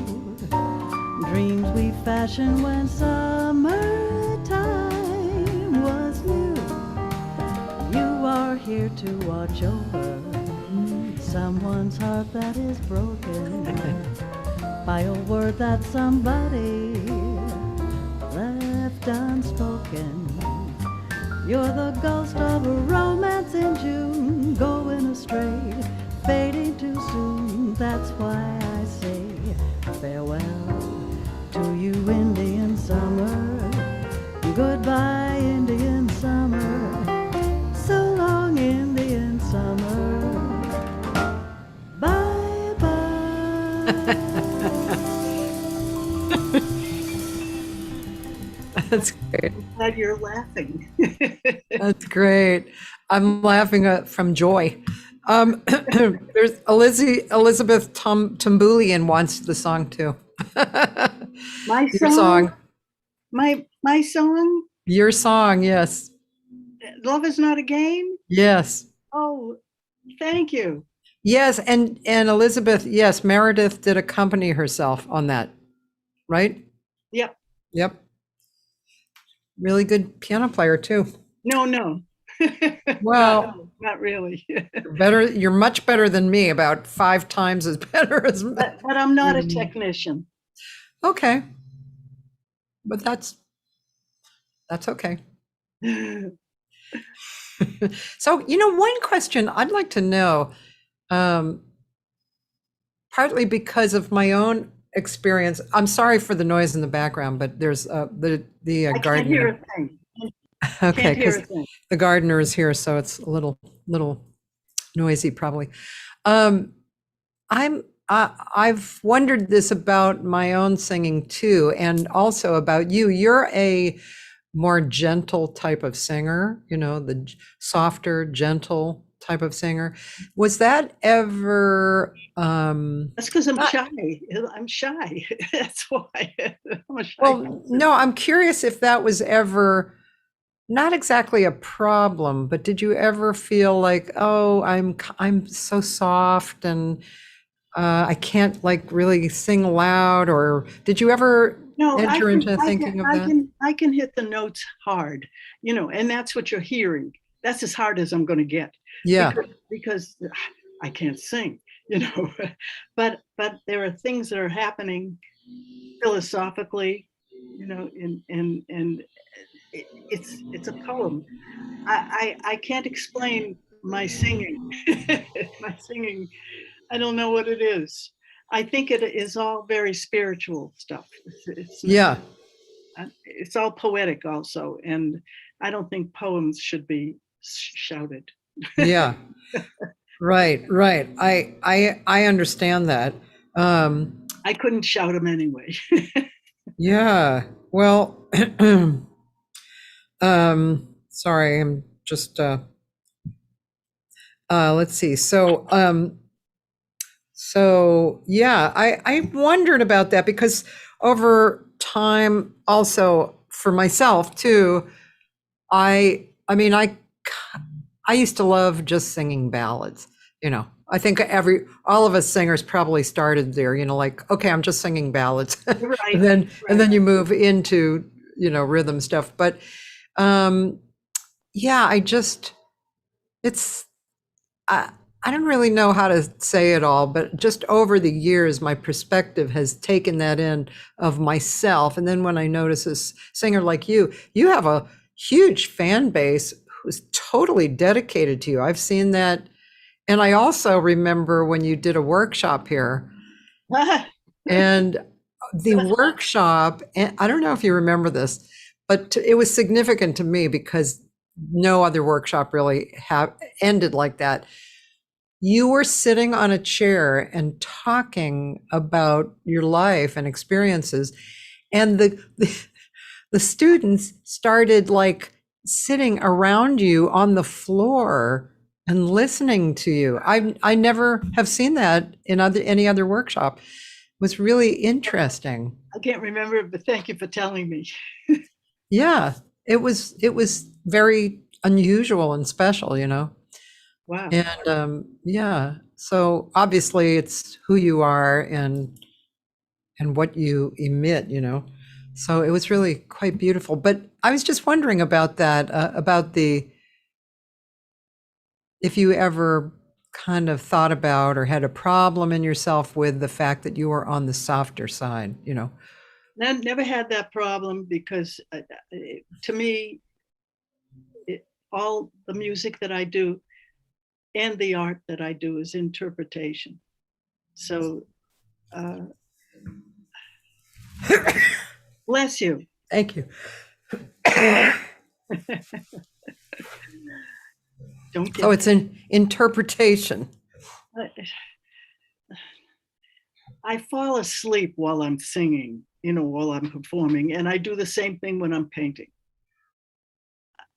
Dreams we fashioned when summertime was new. You are here to watch over someone's heart that is broken by a word that somebody left unspoken. You're the ghost of a romance in June, going astray, fading too soon. That's why I say farewell to you, Indian summer. Goodbye, Indian summer. So long, Indian summer. Bye bye. That's great. I'm glad you're laughing. That's great. I'm laughing from joy. There's Elizabeth Tumbulian wants the song too. My Your song. My song, Your song, yes. Love is Not a Game. Yes. Oh, thank you. Yes, and Elizabeth, yes, Meredith did accompany herself on that, right? Yep. Yep. Really good piano player too. No. Well, No, not really. you're much better than me, about 5 times as better as me. But I'm not a technician. Okay. But that's okay. So, one question I'd like to know, partly because of my own experience. I'm sorry for the noise in the background, but there's the I can't gardener. hear a thing. Okay, Can't hear because a thing. the gardener is here, so it's a little noisy, probably. I've wondered this about my own singing too, and also about you. You're a more gentle type of singer, the softer, gentle type of singer. Was that ever? That's because I'm shy. I'm shy. That's why. I'm a shy Well, person. no, I'm curious if that was ever not exactly a problem, but did you ever feel like, oh, I'm so soft and I can't really sing loud, or did you ever enter into thinking of that? I can hit the notes hard, and that's what you're hearing. That's as hard as I'm going to get. Yeah. Because I can't sing, but there are things that are happening philosophically, and it's a poem. I can't explain my singing. My singing, I don't know what it is. I think it is all very spiritual stuff. It's all poetic also, and I don't think poems should be shouted. Yeah. Right. I understand that. I couldn't shout them anyway. Yeah. Well, sorry, I'm just let's see. So yeah, I wondered about that because over time also for myself too, I used to love just singing ballads, I think all of us singers probably started there, like, okay, I'm just singing ballads. Right. and then you move into, rhythm stuff. But yeah, I don't really know how to say it all, but just over the years, my perspective has taken that in of myself. And then when I notice a singer like you have a huge fan base who's totally dedicated to you. I've seen that. And I also remember when you did a workshop here, and the workshop, and I don't know if you remember this, but it was significant to me because no other workshop really ended like that. You were sitting on a chair and talking about your life and experiences, and the students started like sitting around you on the floor and listening to you. I never have seen that in any other workshop. It was really interesting. I can't remember it, but thank you for telling me. Yeah, it was very unusual and special, Wow. And yeah, so obviously it's who you are and what you emit, So it was really quite beautiful. But I was just wondering about that, if you ever kind of thought about or had a problem in yourself with the fact that you were on the softer side, Never had that problem because to me, all the music that I do and the art that I do is interpretation. So, bless you. Thank you. So it's an interpretation. I fall asleep while I'm singing, while I'm performing, and I do the same thing when I'm painting.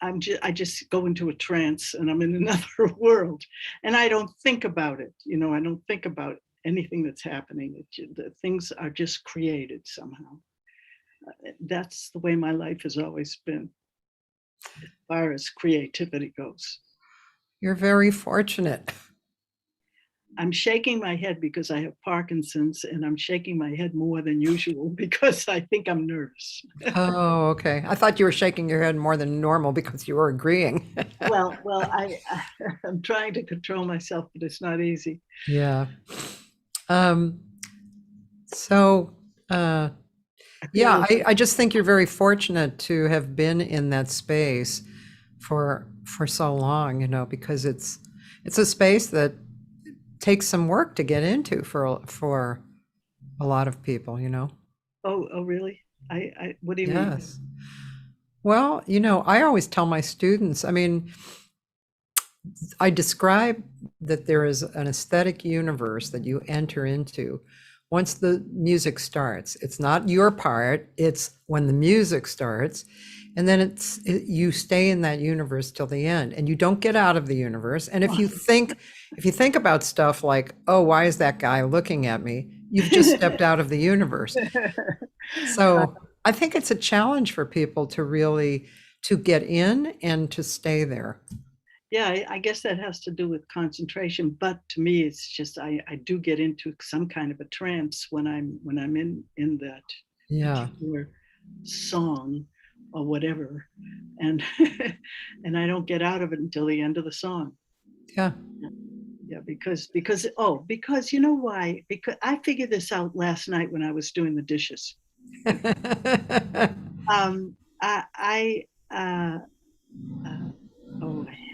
I just go into a trance and I'm in another world, and I don't think about it. I don't think about anything that's happening. The things are just created somehow. That's the way my life has always been, as far as creativity goes. You're very fortunate. I'm shaking my head because I have Parkinson's, and I'm shaking my head more than usual because I think I'm nervous. Oh, okay. I thought you were shaking your head more than normal because you were agreeing. Well, I'm trying to control myself, but it's not easy. Yeah. So, yeah, I just think you're very fortunate to have been in that space for so long, because it's a space that takes some work to get into for a lot of people, Oh, really? What do you mean? Yes. Well, I always tell my students, I describe that there is an aesthetic universe that you enter into once the music starts. It's not your part, it's when the music starts. And then you stay in that universe till the end, and you don't get out of the universe. And if you think about stuff like, oh, why is that guy looking at me? You've just stepped out of the universe. So I think it's a challenge for people to get in and to stay there. Yeah, I guess that has to do with concentration. But to me, it's just I do get into some kind of a trance when I'm in that particular song or whatever, and and I don't get out of it until the end of the song. Yeah. Yeah, because you know why? Because I figured this out last night when I was doing the dishes. I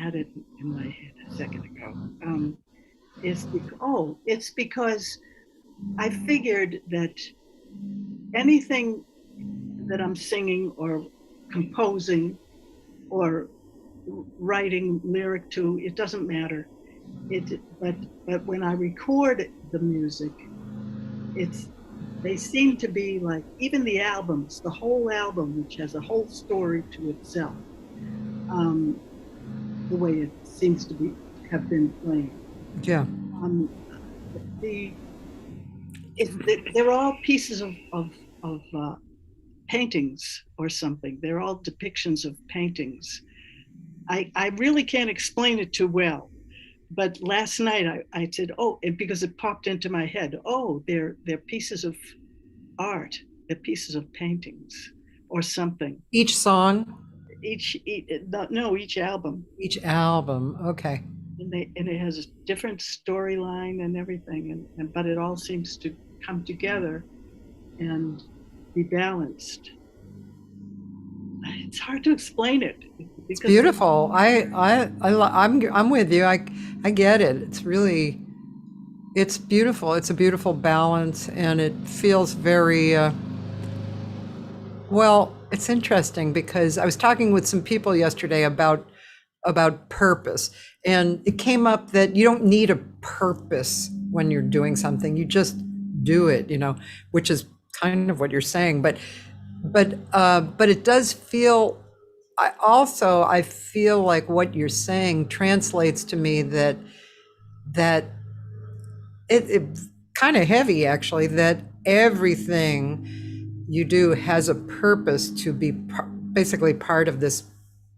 had it in my head a second ago. It's because I figured that anything that I'm singing or composing or writing lyric to, it doesn't matter. But when I record the music, they seem to be like, even the albums, the whole album, which has a whole story to itself, the way it seems to have been playing. Yeah. They're all pieces of paintings or something. They're all depictions of paintings. I really can't explain it too well, but last night I said, oh, because it popped into my head, oh, they're pieces of art, they're pieces of paintings or something. Each song, Each no, each album. each album. Okay. And it has a different storyline and everything, and but it all seems to come together and be balanced. It's hard to explain it. It's beautiful. I'm with you. I get it. It's beautiful. It's a beautiful balance, and it feels very well. It's interesting because I was talking with some people yesterday about purpose, and it came up that you don't need a purpose when you're doing something. You just do it, which is kind of what you're saying. But it does feel. I feel like what you're saying translates to me that it kind of heavy actually, that everything you do has a purpose to be basically part of this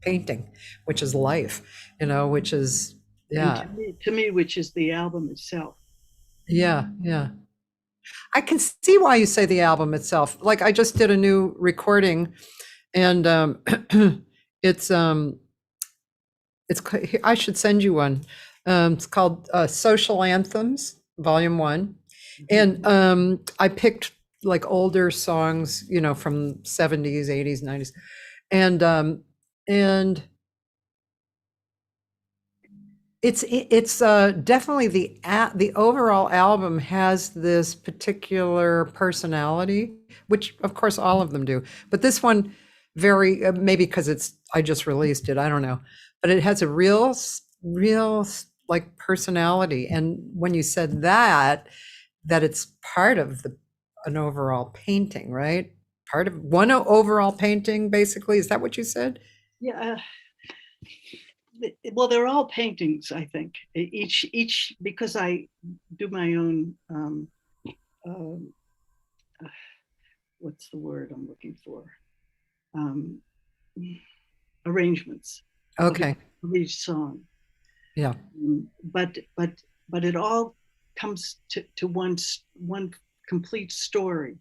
painting, which is life, which is, yeah. To me, which is the album itself. Yeah. I can see why you say the album itself. Like I just did a new recording, and it's I should send you one. It's called Social Anthems, Volume 1. And I picked like older songs, from 70s, 80s, 90s. And it's definitely the overall album has this particular personality, which of course all of them do. But this one very maybe because I just released it, I don't know, but it has a real like personality. And when you said that it's part of an overall painting, right? Part of one overall painting, basically. Is that what you said? Yeah. Well, they're all paintings, I think. Each because I do my own. What's the word I'm looking for? Arrangements. Okay. Of each song. Yeah. But it all comes to one complete story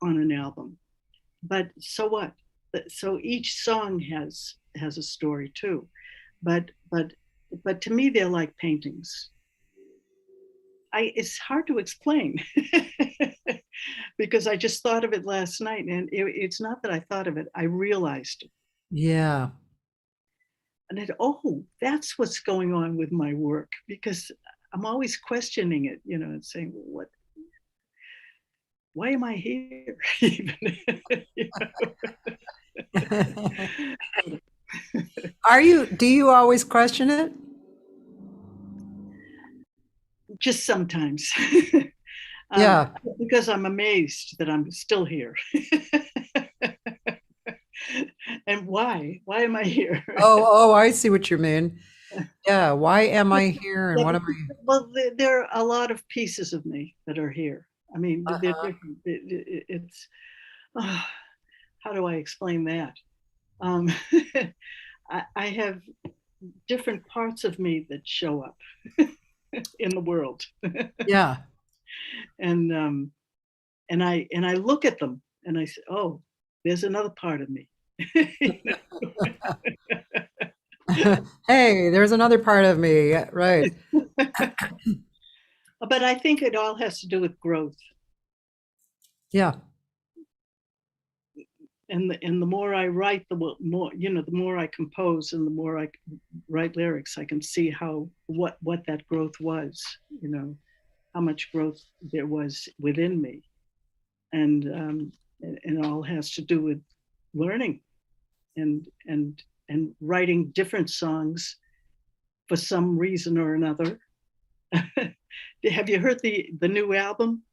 on an album. But so what? So each song has a story too. But to me they're like paintings. It's hard to explain because I just thought of it last night, and it's not that I thought of it, I realized it. Yeah. And that's what's going on with my work, because I'm always questioning it, and saying, why am I here? Do you always question it? Just sometimes. Yeah. Because I'm amazed that I'm still here. And why am I here? Oh, I see what you mean. Yeah. Why am I here? And what am I? Well, there are a lot of pieces of me that are here. I mean, they're different. It's how do I explain that? I have different parts of me that show up in the world. Yeah. And I look at them and I say, oh, there's another part of me. Hey, there's another part of me, right? But I think it all has to do with growth. Yeah. And the more I write, the more, the more I compose and the more I write lyrics, I can see what that growth was, how much growth there was within me. And it all has to do with learning and writing different songs for some reason or another. Have you heard the new album?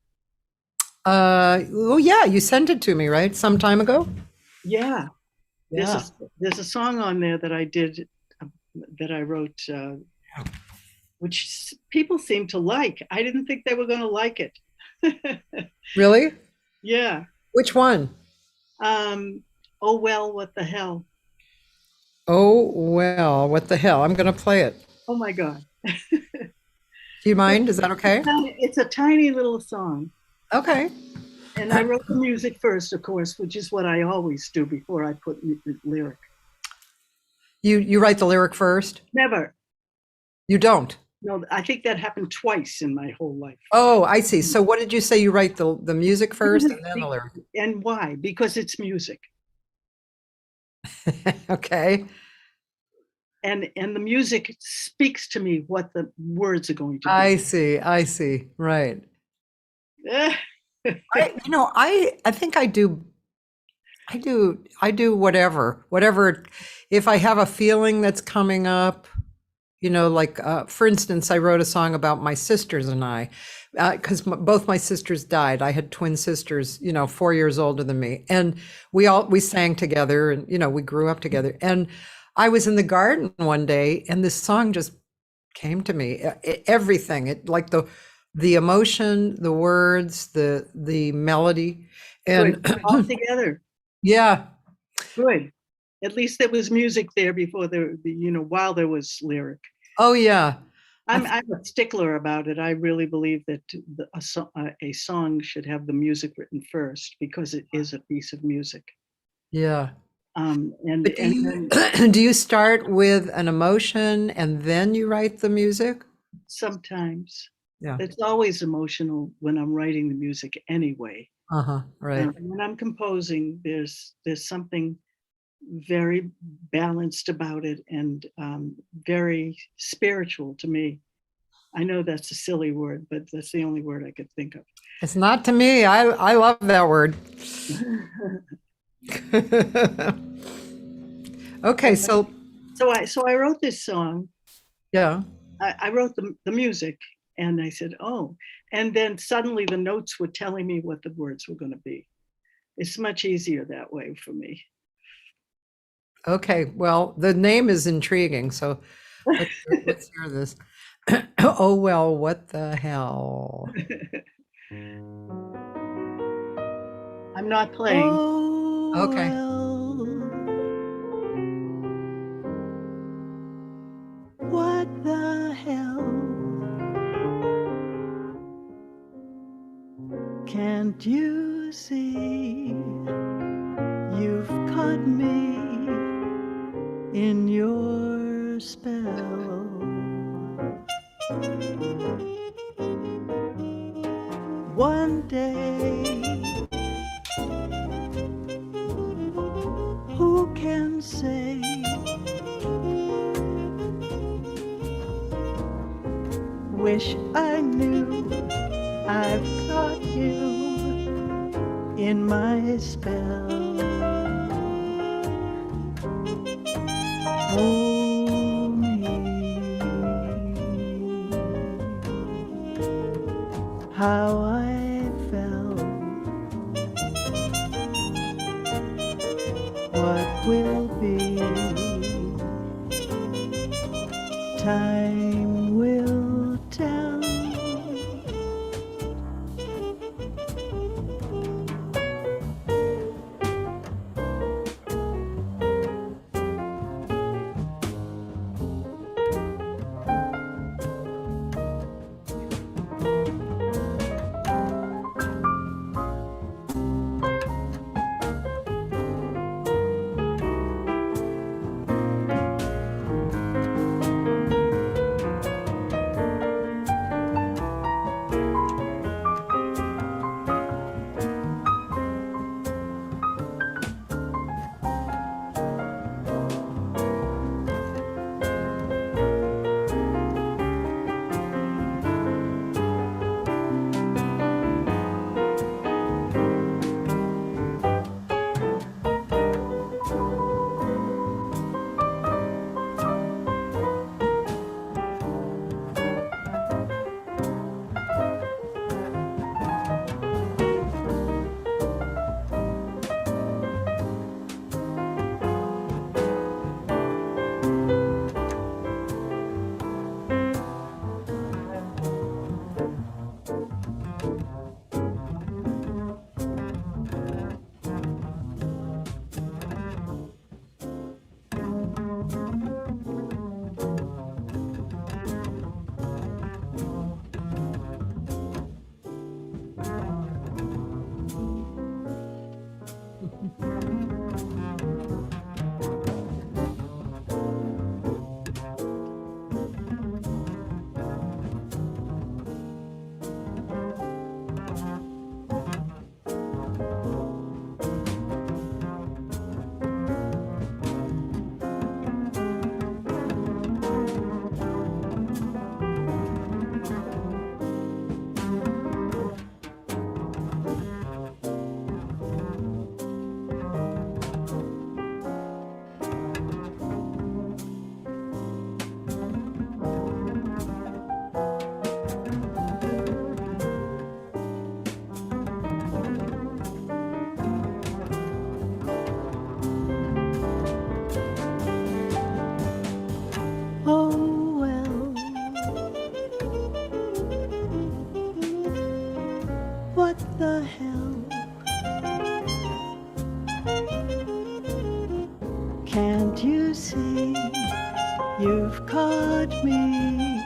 Oh yeah, you sent it to me, right? Some time ago? Yeah. Yeah. There's a song on there that I did, that I wrote, which people seem to like. I didn't think they were going to like it. Really? Yeah. Which one? Oh, well, what the hell? Oh, well, what the hell? I'm going to play it. Oh my God. Do you mind? Is that okay? It's a tiny little song. Okay. And I wrote the music first, of course, which is what I always do before I put the lyric. You write the lyric first? Never. You don't? No, I think that happened twice in my whole life. Oh, I see. So what did you say? You write the music first and then the lyric? And why? Because it's music. Okay. And the music speaks to me what the words are going to be. I see. Right. I think I do whatever. If I have a feeling that's coming up, like, for instance, I wrote a song about my sisters and I, because both my sisters died. I had twin sisters, 4 years older than me. And we sang together and, we grew up together. And I was in the garden one day and this song just came to me. Everything, like the emotion, the words, the melody, and Good. All together. Yeah. Good. At least there was music there before while there was lyric. Oh yeah. I'm a stickler about it. I really believe that a song should have the music written first because it is a piece of music. Yeah. But do you start with an emotion and then you write the music? Sometimes. Yeah. It's always emotional when I'm writing the music anyway. Right. When I'm composing, there's something very balanced about it and very spiritual to me. I know that's a silly word, but that's the only word I could think of. It's not to me. I love that word. Okay, so I wrote this song. Yeah. I wrote the music and I said, oh, and then suddenly the notes were telling me what the words were going to be. It's much easier that way for me. Okay, well, the name is intriguing, so let's hear this. Oh, well, what the hell? I'm not playing. Oh, Okay. well, what the hell? Can't you see you've caught me in your spell? One day, who can say? Wish I knew I've got you in my spell. Oh, me, how I felt. What will be? Time will tell. Oh well, what the hell? Can't you see you've caught me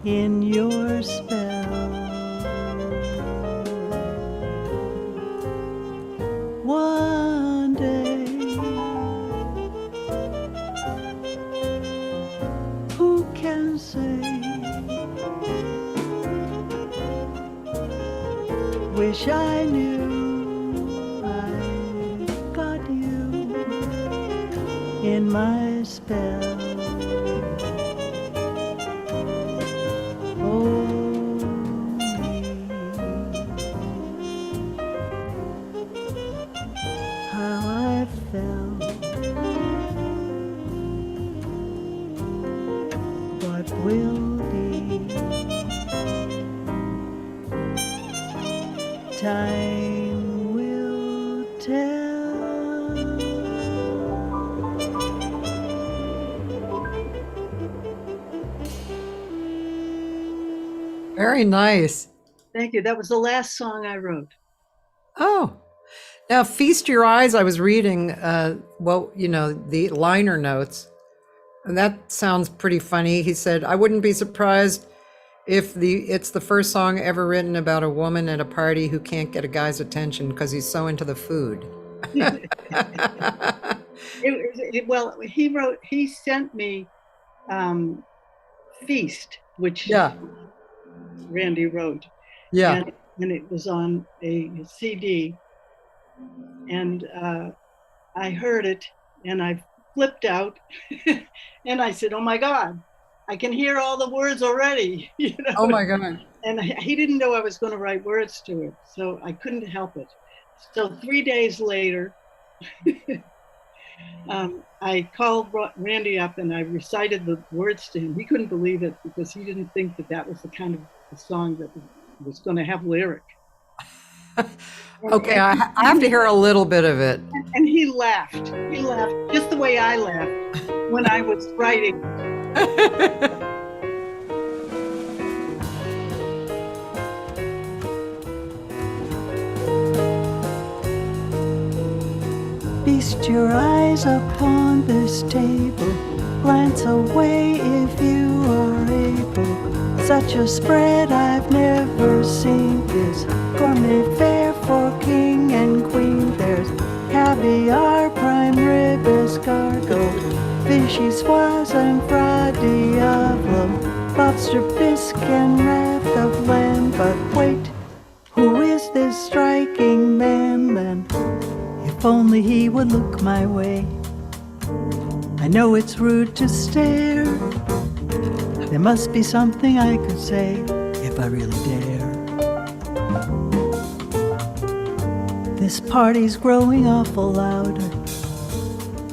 in your spell? One day, who can say? Wish I knew I got you in my spell. Oh, me, how I felt. What will be? Time will tell. Very nice. Thank you. That was the last song I wrote. Oh, now Feast Your Eyes. I was reading, the liner notes, and that sounds pretty funny. He said, I wouldn't be surprised if it's the first song ever written about a woman at a party who can't get a guy's attention because he's so into the food. He sent me Feast, which Yeah. Randy wrote. Yeah. And it was on a CD. And I heard it and I flipped out and I said, oh my God, I can hear all the words already. You know? Oh my God. And he didn't know I was going to write words to it. So I couldn't help it. So 3 days later, I called Randy up and I recited the words to him. He couldn't believe it because he didn't think that was the kind of a song that was going to have lyric. Okay, I have to hear a little bit of it. And he laughed. He laughed just the way I laughed when I was writing. Feast your eyes upon this table, glance away if you are able. Such a spread I've never seen, this gourmet fare for king and queen. There's caviar, prime rib, escargot, fishy soise and fra diavolo, lobster bisque and rack of lamb. But wait, who is this striking man then? If only he would look my way. I know it's rude to stare. There must be something I could say if I really dare. This party's growing awful louder.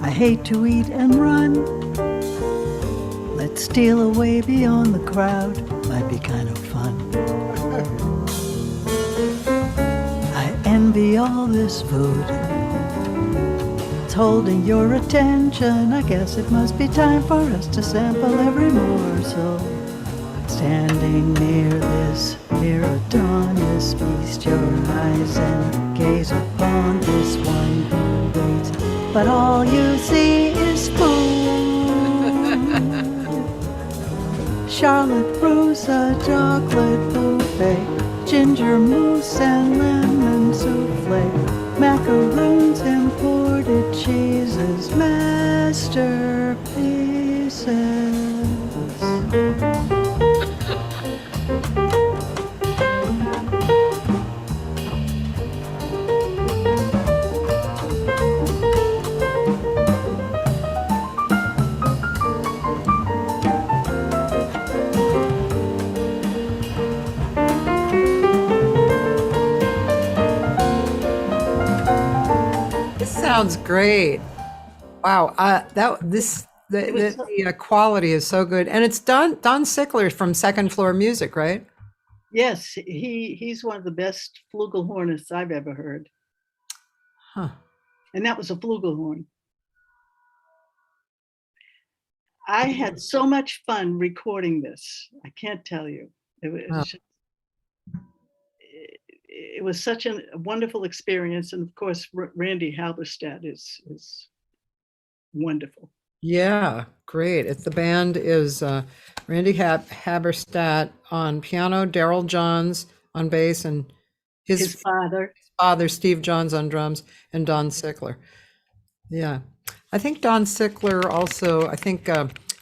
I hate to eat and run. Let's steal away beyond the crowd. Might be kind of fun. I envy all this food. Holding your attention, I guess it must be time for us to sample every morsel. Standing near this Adonis, feast your eyes and gaze upon this one who waits. But all you see is food. Charlotte Russe, a chocolate buffet, ginger mousse and lemon souffle, macaroons, imported cheeses, masterpieces. Sounds great. Wow. The quality is so good. And it's Don Sickler from Second Floor Music, right? Yes, he's one of the best flugelhornists I've ever heard. Huh. And that was a flugelhorn. I had so much fun recording this. I can't tell you. It was such a wonderful experience. And of course, Randy Halberstadt is wonderful. Yeah, great. The band is Randy Halberstadt on piano, Daryl Johns on bass, and his father, Steve Johns on drums, and Don Sickler. Yeah. I think Don Sickler also,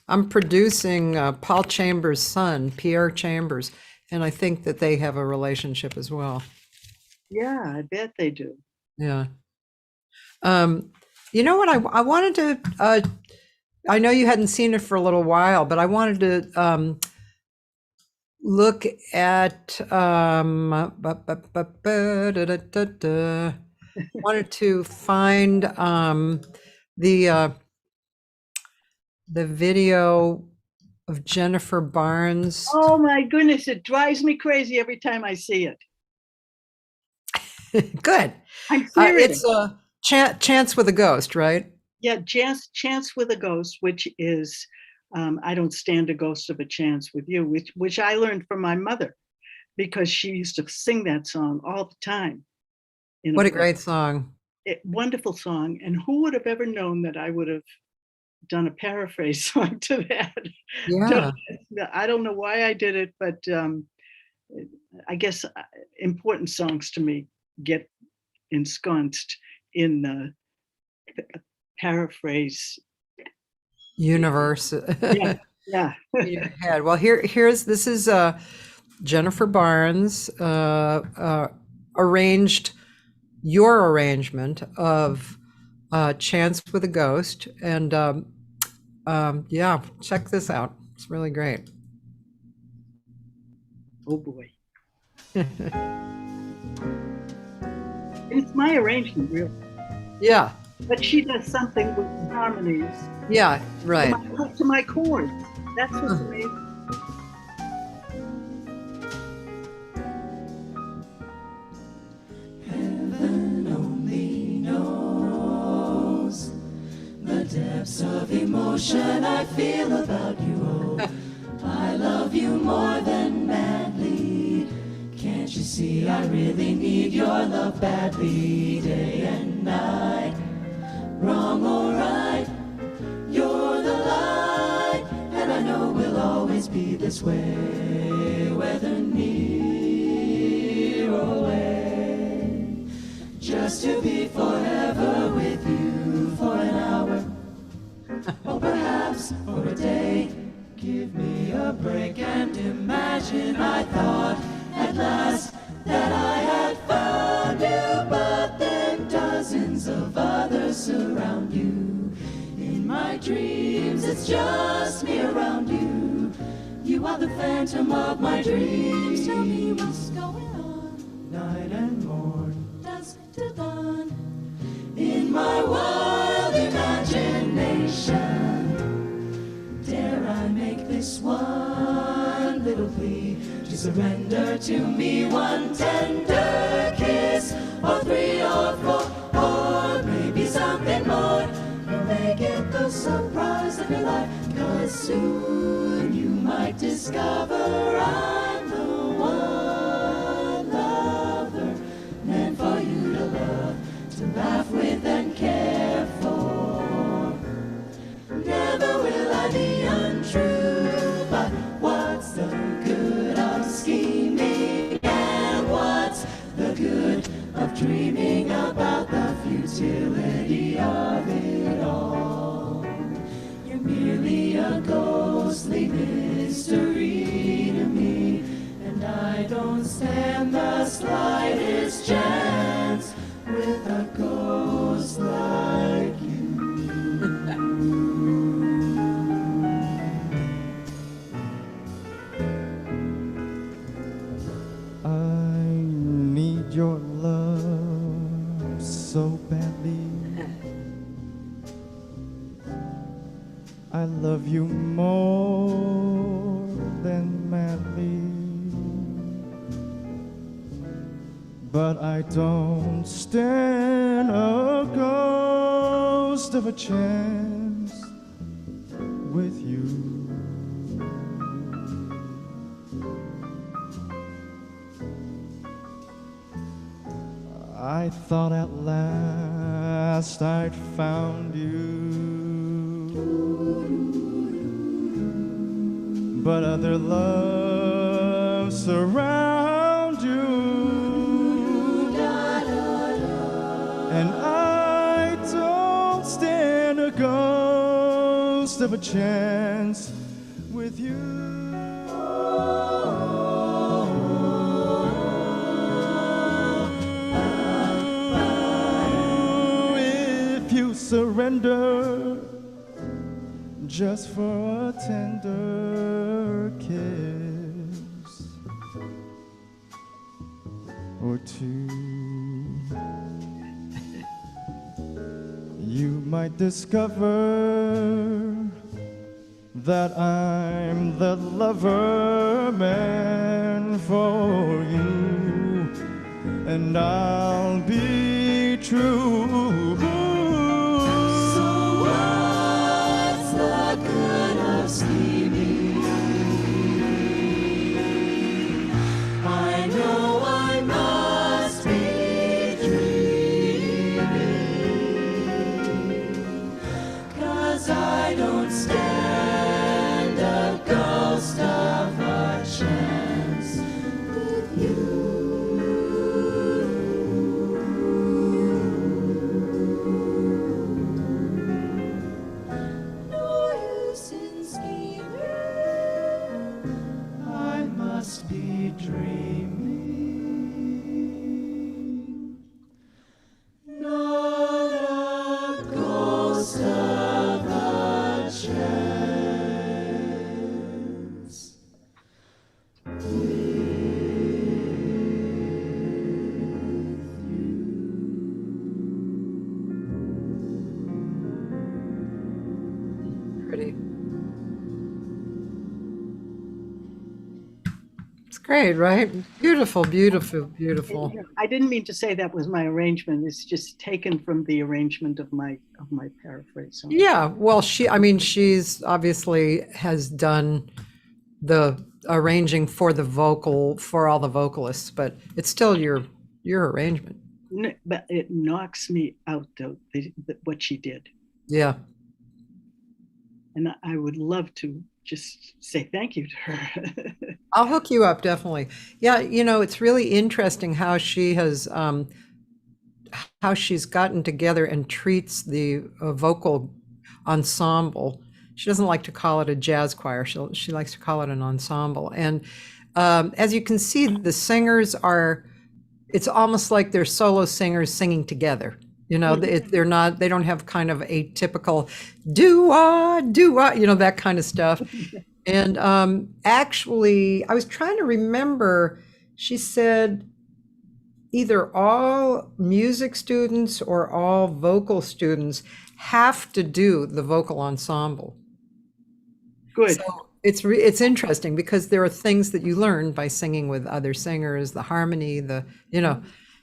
I'm producing Paul Chambers' son, Pierre Chambers, and I think that they have a relationship as well. Yeah, I bet they do. Yeah. You know what, I wanted to, I know you hadn't seen it for a little while, but I wanted to look at, wanted to find the video of Jennifer Barnes. Oh my goodness, it drives me crazy every time I see it. Good. I'm serious. It's a Chance with a Ghost, right? Yeah, Chance with a Ghost, which is I Don't Stand a Ghost of a Chance with You, which I learned from my mother because she used to sing that song all the time. What a great song. Wonderful song. And who would have ever known that I would have done a paraphrase song to that? Yeah. I don't know why I did it, but I guess important songs to me get ensconced in the paraphrase universe. Yeah. Well, this is Jennifer Barnes arranged your arrangement of Chance with a Ghost, and yeah, check this out. It's really great. Oh boy. It's my arrangement, really. Yeah. But she does something with the harmonies. Yeah, right. To my chords. That's what's amazing. Heaven only knows the depths of emotion I feel about you. Oh, I love you more than madly. Can't you see I really need your love badly, day and night? Wrong or right, you're the light, and I know we'll always be this way, whether near or away. Just to be forever with you for an hour, or perhaps for a day. Give me a break and imagine I thought at last that I had found you, but then dozens of others surround you. In my dreams, it's just me around you. You are the phantom of my dreams. Tell me what's going on. Night and morn, dusk to dawn. In my wild imagination, dare I make this one little plea? To surrender to me one tender kiss, or 3 or 4, or maybe something more. You may get the surprise of your life, 'cause soon you might discover I'm the one lover meant for you to love, to laugh with and care for. Never will I be untrue, but what's the good of scheming and dreaming about the futility of it all. You're merely a ghostly mystery to me, and I don't stand the slightest chance with a ghost like you. I need your love so badly. I love you more than madly, but I don't stand a ghost of a chance with you. I thought at last I'd found you, but other loves surround you, and I don't stand a ghost of a chance with you. Surrender just for a tender kiss or two, you might discover that I'm the lover man for you, and I'll be true. I know I must be dreaming, 'cause I don't stand a ghost of a chance with you. Dreaming, not a ghost of a chance with you. Pretty. It's great, right? Beautiful, beautiful, beautiful. I didn't mean to say that was my arrangement. It's just taken from the arrangement of my paraphrase song. Yeah, well, she's obviously has done the arranging for the vocal for all the vocalists, but it's still your arrangement. But it knocks me out though, what she did. Yeah. And I would love to just say thank you to her. I'll hook you up, definitely. Yeah, it's really interesting how she has how she's gotten together and treats the vocal ensemble. She doesn't like to call it a jazz choir. She likes to call it an ensemble. And as you can see, the singers it's almost like they're solo singers singing together. They don't have kind of a typical do-ah, that kind of stuff. And actually, I was trying to remember, she said either all music students or all vocal students have to do the vocal ensemble. Good. So it's interesting because there are things that you learn by singing with other singers, the harmony,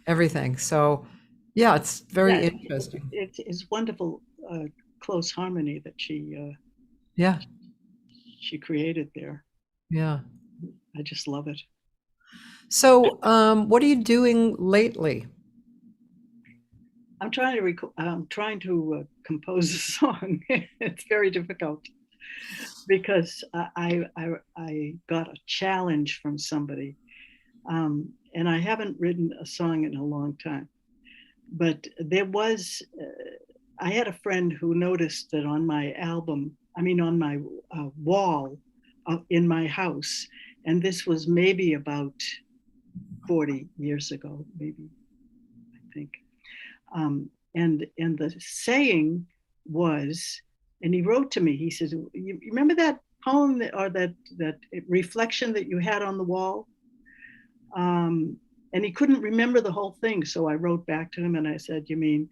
everything. So yeah, it's very interesting. It's wonderful, close harmony that she created there. Yeah. I just love it. So what are you doing lately? I'm trying to compose a song. It's very difficult because I got a challenge from somebody, and I haven't written a song in a long time. but there was, I had a friend who noticed that on my album, on my wall in my house, and this was maybe about 40 years ago, maybe, I think. And the saying was, and he wrote to me, he said, you remember that poem that reflection that you had on the wall? And he couldn't remember the whole thing. So I wrote back to him and I said, you mean,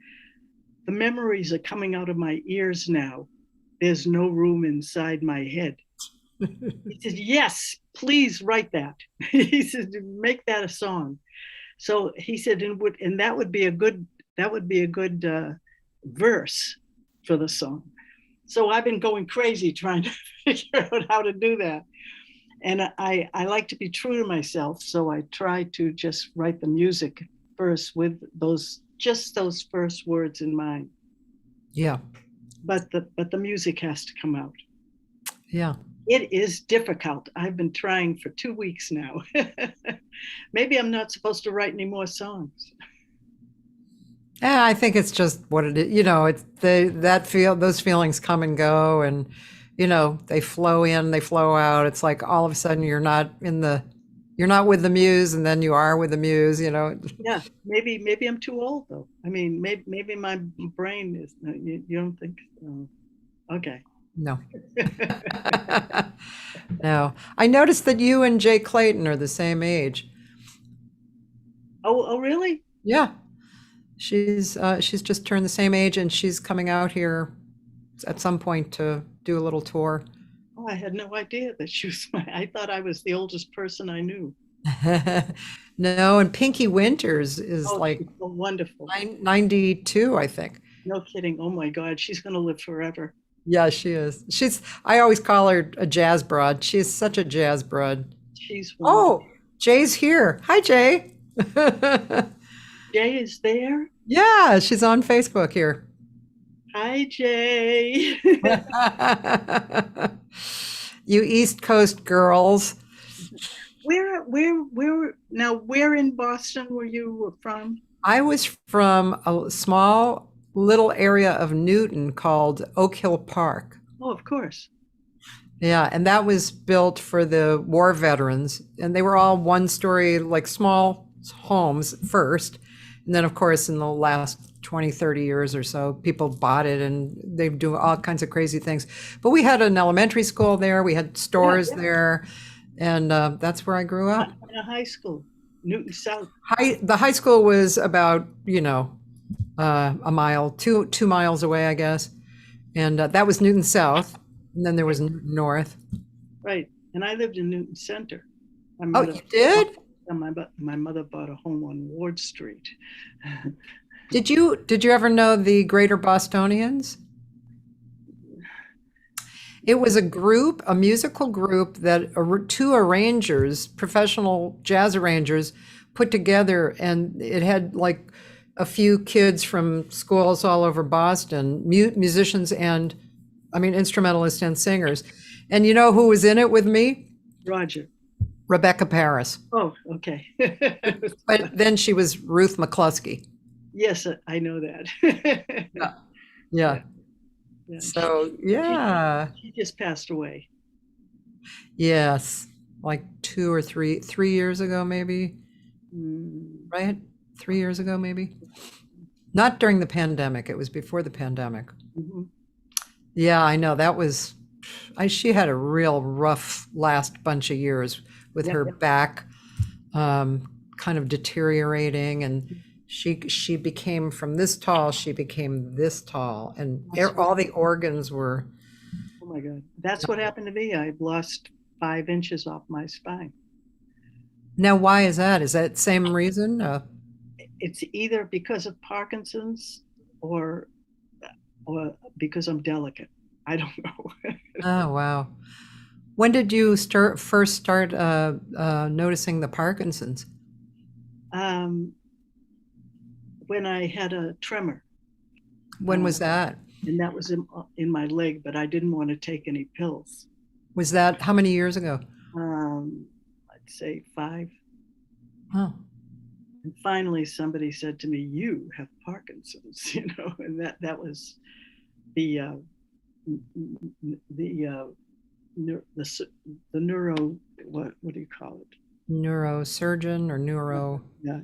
the memories are coming out of my ears now. There's no room inside my head. He said, yes, please write that. He said, make that a song. So he said, and that would be a good verse for the song. So I've been going crazy trying to figure out how to do that. And I like to be true to myself. So I try to just write the music first with those first words in mind. Yeah. But the music has to come out. Yeah. It is difficult. I've been trying for 2 weeks now. Maybe I'm not supposed to write any more songs. Yeah, I think it's just what it is. It's those feelings come and go, and they flow in, they flow out. It's like all of a sudden you're not with the muse, and then you are with the muse. Yeah, maybe I'm too old though. Maybe my brain is. You don't think? Okay. No. No. I noticed that you and Jay Clayton are the same age. Oh, really? Yeah. She's just turned the same age, and she's coming out here at some point to do a little tour. Oh, I had no idea that she was. I thought I was the oldest person I knew. No, and Pinky Winters is so wonderful. 92, I think. No kidding. Oh my God, she's going to live forever. Yeah, she is. I always call her a jazz broad. She's such a jazz broad. She's wonderful. Oh, Jay's here. Hi, Jay. Jay is there? Yeah, she's on Facebook here. Hi, Jay. You East Coast girls. Where in Boston were you from? I was from a small little area of Newton called Oak Hill Park. Oh, of course. Yeah, and that was built for the war veterans, and they were all one-story, like small homes first. And then, of course, in the last 20, 30 years or so, people bought it, and they do all kinds of crazy things. But we had an elementary school there. We had stores there. And that's where I grew up. In a high school, Newton South. The high school was about, a mile, two miles away, I guess. And that was Newton South. And then there was Newton North. Right. And I lived in Newton Center. Oh, you did? My mother bought a home on Ward Street. Did you ever know the Greater Bostonians? It was a musical group that two arrangers, professional jazz arrangers, put together, and it had like a few kids from schools all over Boston, musicians and, instrumentalists and singers. And you know who was in it with me? Roger. Rebecca Paris. Oh, okay. But then she was Ruth McCluskey. Yes, I know that. Yeah. So, yeah. She just passed away. Yes. Like 2 or 3 years ago, maybe. Right? 3 years ago, maybe. Not during the pandemic. It was before the pandemic. Mm-hmm. Yeah, I know. She had a real rough last bunch of years with her back kind of deteriorating, and she became from this tall, she became this tall, and all the organs were. Oh my God. That's what happened to me. I've lost 5 inches off my spine. Now, why is that? Is that same reason? It's either because of Parkinson's or because I'm delicate. I don't know. Oh, wow. When did you first start noticing the Parkinson's? When I had a tremor. When was that? And that was in my leg, but I didn't want to take any pills. Was that how many years ago? I'd say 5. Oh. And finally, somebody said to me, "You have Parkinson's," and that was the the the neuro, what do you call it? Neurosurgeon or neuro. Yeah.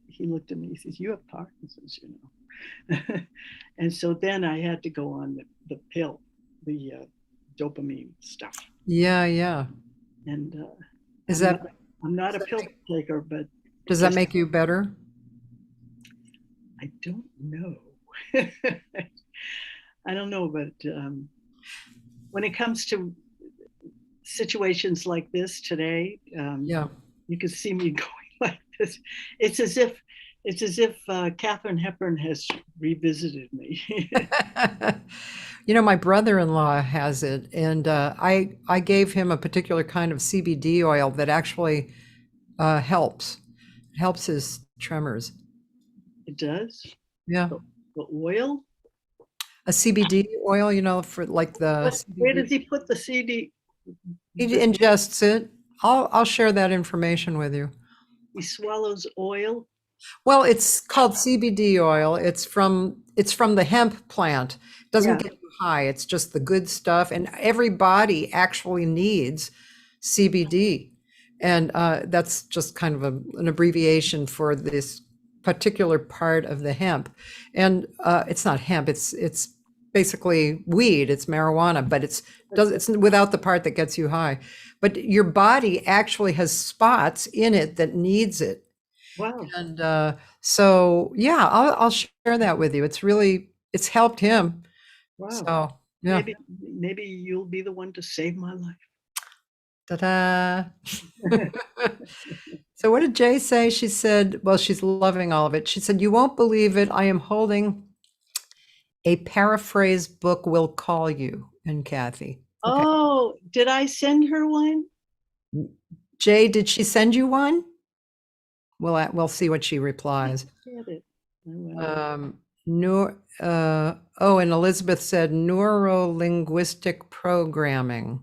He looked at me. He says, "You have Parkinson's," And so then I had to go on the pill, the dopamine stuff. Yeah. And Is I'm that not, I'm not a pill taker, but does that make you better? I don't know. I don't know, but when it comes to situations like this today, Yeah. you can see me going like this. It's as if Katharine Hepburn has revisited me. My brother-in-law has it, and I gave him a particular kind of CBD oil that actually helps his tremors. It does? Yeah, The oil? a CBD oil, for like the Where CBD. does he put the CD? He ingests it. I'll share that information with you. He swallows oil? Well, it's called CBD oil. It's from the hemp plant. It doesn't Yeah. get you high. It's just the good stuff. And every body actually needs CBD. And that's just kind of an abbreviation for this particular part of the hemp. And it's not hemp. It's basically weed. It's marijuana, but it's without the part that gets you high. But your body actually has spots in it that needs it. Wow. And so, yeah, I'll share that with you. It's helped him. Wow. So, yeah. Maybe you'll be the one to save my life. Ta-da. So what did Jay say? She said, well, she's loving all of it. She said, "You won't believe it. I am holding a paraphrase book, Will Call You," and Cathy. Okay. Oh, did I send her one? Jay, did she send you one? We'll see what she replies. Get it. Oh, And Elizabeth said neuro-linguistic programming.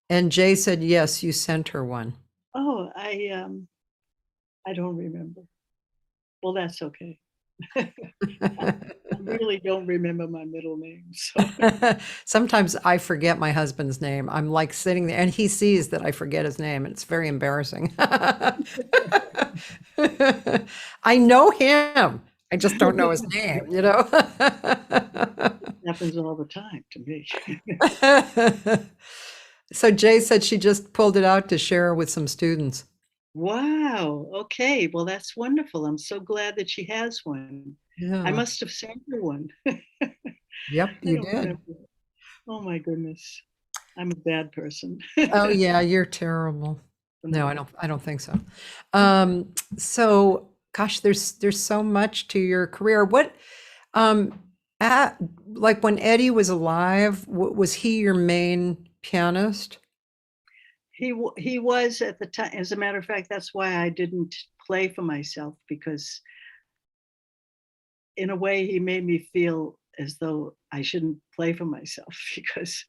And Jay said, yes, you sent her one. Oh, I don't remember. Well, that's okay. I really don't remember my middle name. So Sometimes I forget my husband's name. I'm like sitting there and he sees that I forget his name and it's very embarrassing. I know him. I just don't know his name, happens all the time to me. So Jay said she just pulled it out to share with some students. Wow. Okay. Well, that's wonderful. I'm so glad that she has one. Yeah. I must have sent her one. Yep, I you don't did. remember. Oh my goodness. I'm a bad person. Oh yeah, you're terrible. No, I don't think so. So gosh, there's so much to your career. What like when Eddie was alive, was he your main pianist? He was at the time. As a matter of fact, that's why I didn't play for myself, because in a way he made me feel as though I shouldn't play for myself, because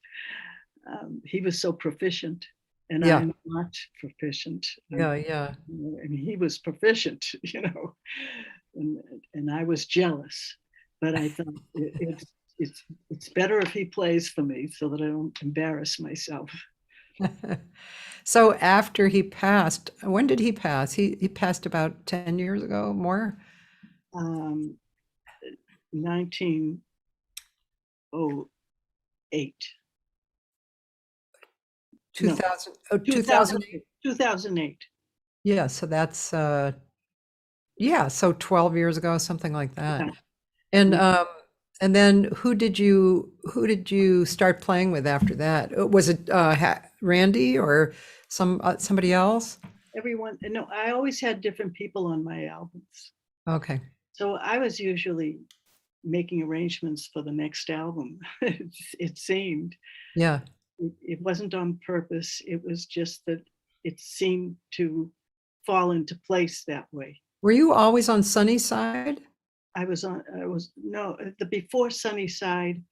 he was so proficient and Yeah. I'm not proficient. Yeah. And he was proficient, and I was jealous, but I thought it's better if he plays for me so that I don't embarrass myself. So after he passed, when did he pass? He passed about 10 years ago, more? 1908. 2000, 2008. 2008. Yeah, so that's so 12 years ago, something like that. Yeah. And then who did you start playing with after that? Was it Randy or somebody else? Everyone, no, I always had different people on my albums. Okay. So I was usually making arrangements for the next album. It seemed. Yeah. It wasn't on purpose. It was just that it seemed to fall into place that way. Were you always on Sunnyside? The before Sunnyside,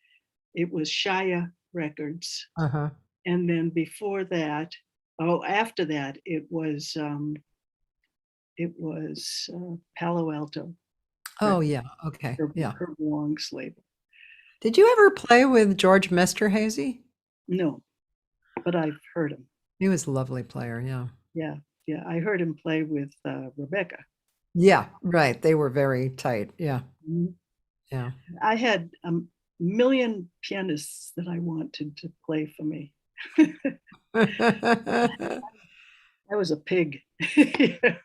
it was Shia Records. Uh-huh. And then before that, after that, it was it was Palo Alto, Oh, yeah. Okay. Yeah. Herb Wong's label. Did you ever play with George Mesterhazy? No, but I've heard him. He was a lovely player. Yeah. Yeah, yeah. I heard him play with Rebecca. Yeah. Right. They were very tight. Yeah. Mhm. Yeah. I had a million pianists that I wanted to play for me. I was a pig. I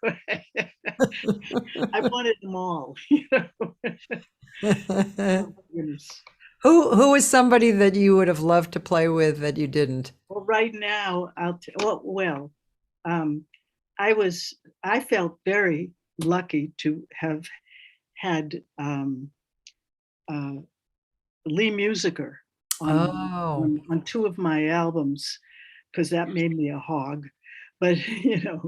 wanted them all. Oh, goodness. Who was somebody that you would have loved to play with that you didn't? Well, right now, I felt very lucky to have had Lee Musiker on two of my albums, because that made me a hog. But Yeah.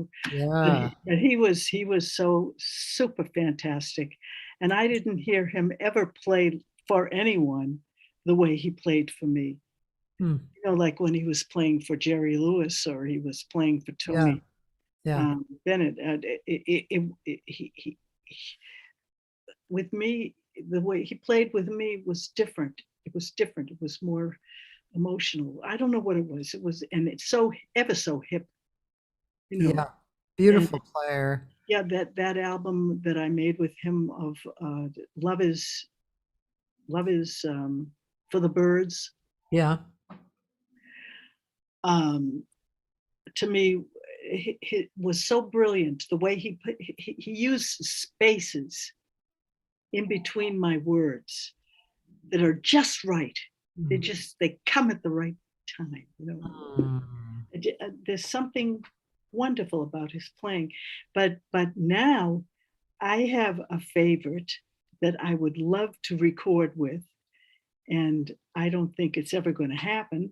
but he was so super fantastic, and I didn't hear him ever play for anyone the way he played for me. Hmm. Like when he was playing for Jerry Lewis or he was playing for Tony Bennett. He with me, the way he played with me was different. It was different. It was more emotional. I don't know what it was. And it's so ever so hip. Yeah. Beautiful player. Yeah, that album that I made with him of Love is for the Birds. Yeah. To me, it was so brilliant the way he used spaces in between my words that are just right. They come at the right time. There's something wonderful about his playing, but now I have a favorite that I would love to record with, and I don't think it's ever going to happen.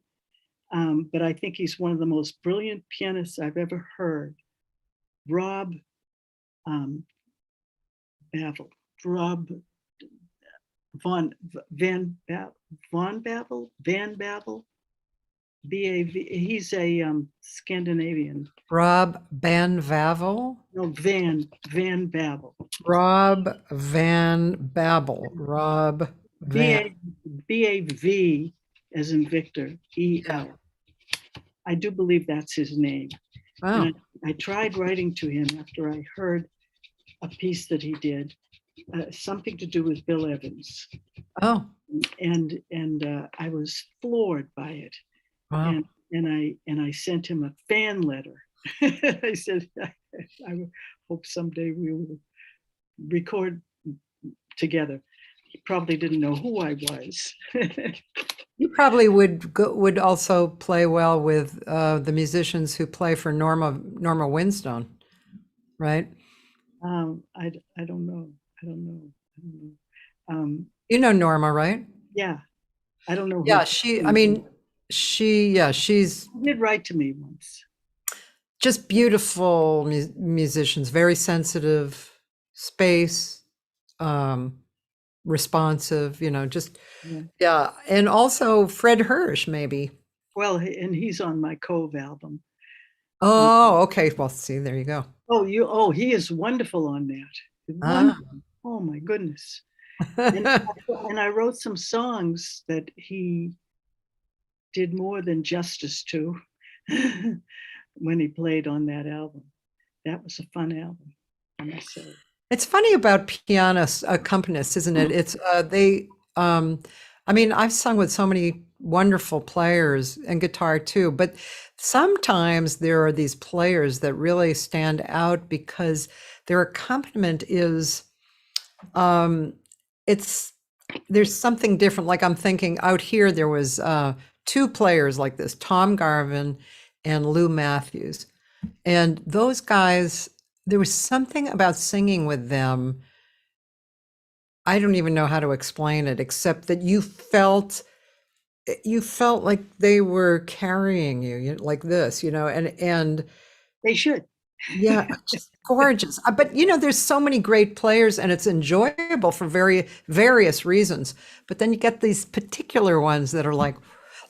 But I think he's one of the most brilliant pianists I've ever heard. Rob Van Bavel, B-A-V. He's a Scandinavian. Rob Van Bavel? No, Van Bavel. Rob Van Bavel. Rob Van. B-A-V as in Victor, E-L. I do believe that's his name. Wow. And I tried writing to him after I heard a piece that he did, something to do with Bill Evans. Oh. And I was floored by it. Wow. And I sent him a fan letter. I said, I hope someday we will record together. He probably didn't know who I was. You probably would also play well with the musicians who play for Norma Winstone, right? I don't know. You know Norma, right? Yeah, I don't know. Yeah, she's She did write to me once. just beautiful musicians, very sensitive, space, responsive, yeah. And also Fred Hersch, maybe. Well, and he's on my Cove album. Oh, okay. Well, see, there you go. He is wonderful on that. Wonderful. Oh my goodness. And I wrote some songs that he did more than justice to when he played on that album. That was a fun album, I must say. It's funny about pianists, accompanists, isn't it? It's I've sung with so many wonderful players and guitar too, but sometimes there are these players that really stand out because their accompaniment is, there's something different. Like I'm thinking out here, there was two players like this, Tom Garvin and Lou Matthews. And those guys, there was something about singing with them. I don't even know how to explain it, except that you felt like they were carrying you like this, and they should. Yeah, just gorgeous. But there's so many great players and it's enjoyable for various reasons. But then you get these particular ones that are like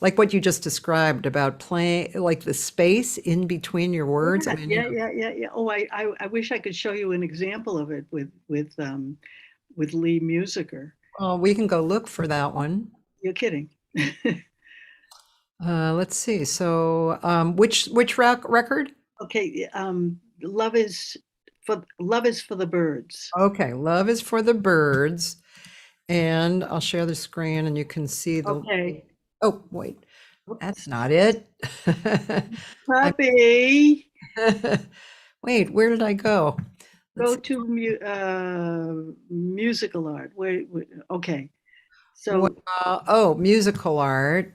like what you just described about playing, like the space in between your words. I mean, Yeah. Oh, I wish I could show you an example of it with Lee Musiker. well, we can go look for that one. You're kidding. Let's see. So, which record? Okay, love is for the birds. Okay, Love is for the Birds. And I'll share the screen and you can see the. Okay. Oh, wait, that's not it. Puppy, Wait, where did I go? go to musical art. Okay. So Oh, musical art.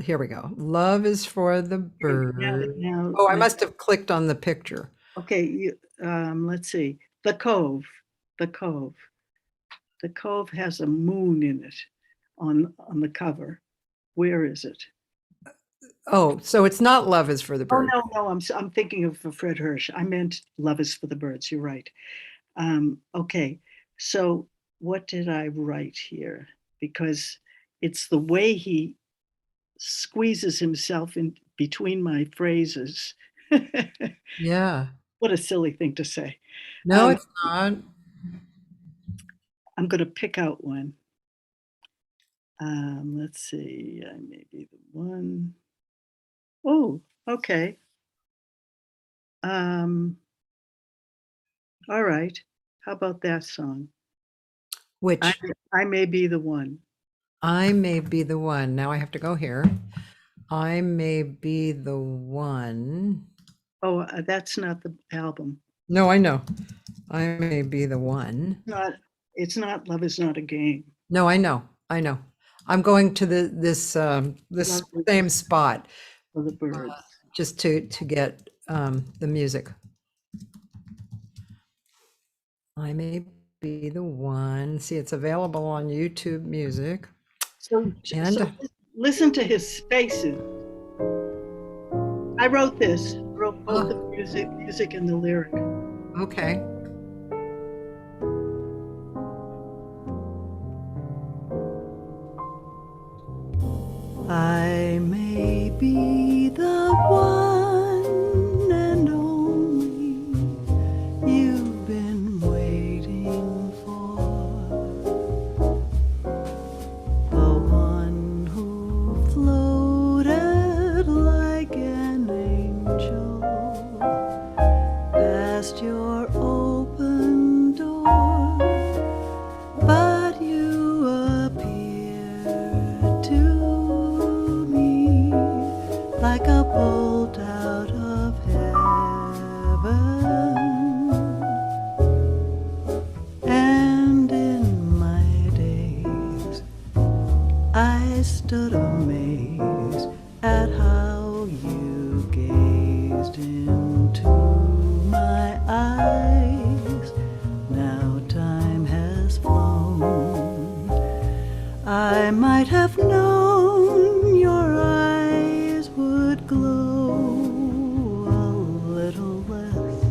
Here we go. Love is for the birds. now, Oh, I must have clicked on the picture. okay, let's see. The Cove. The Cove has a moon in it on the cover. Where is it? Oh, so it's not Love is for the Oh, Birds. no, I'm thinking of Fred Hersch. I meant Love is for the Birds. You're right. Okay, so what did I write here? Because it's the way he squeezes himself in between my phrases. Yeah. What a silly thing to say. No, it's not. I'm going to pick out one. Let's see. I may be the one. Oh, okay. All right. How about that song? Which I may be the one. I may be the one. Now I have to go here. I may be the one. Oh, that's not the album. No, I know. I may be the one. It's not Love is Not a Game. No, I know. I'm going to this same spot For the birds. just to get the music. I may be the one. See, it's available on YouTube Music. So And listen to his spaces. I wrote both the music and the lyric. okay. I may be the one and only you've been waiting for, the one who floated like an angel past your open door, but you appear to me like a bolt out of heaven, and in my days I stood amazed at how you gazed into my eyes. Now time has flown, I might have known your eyes would glow a little less,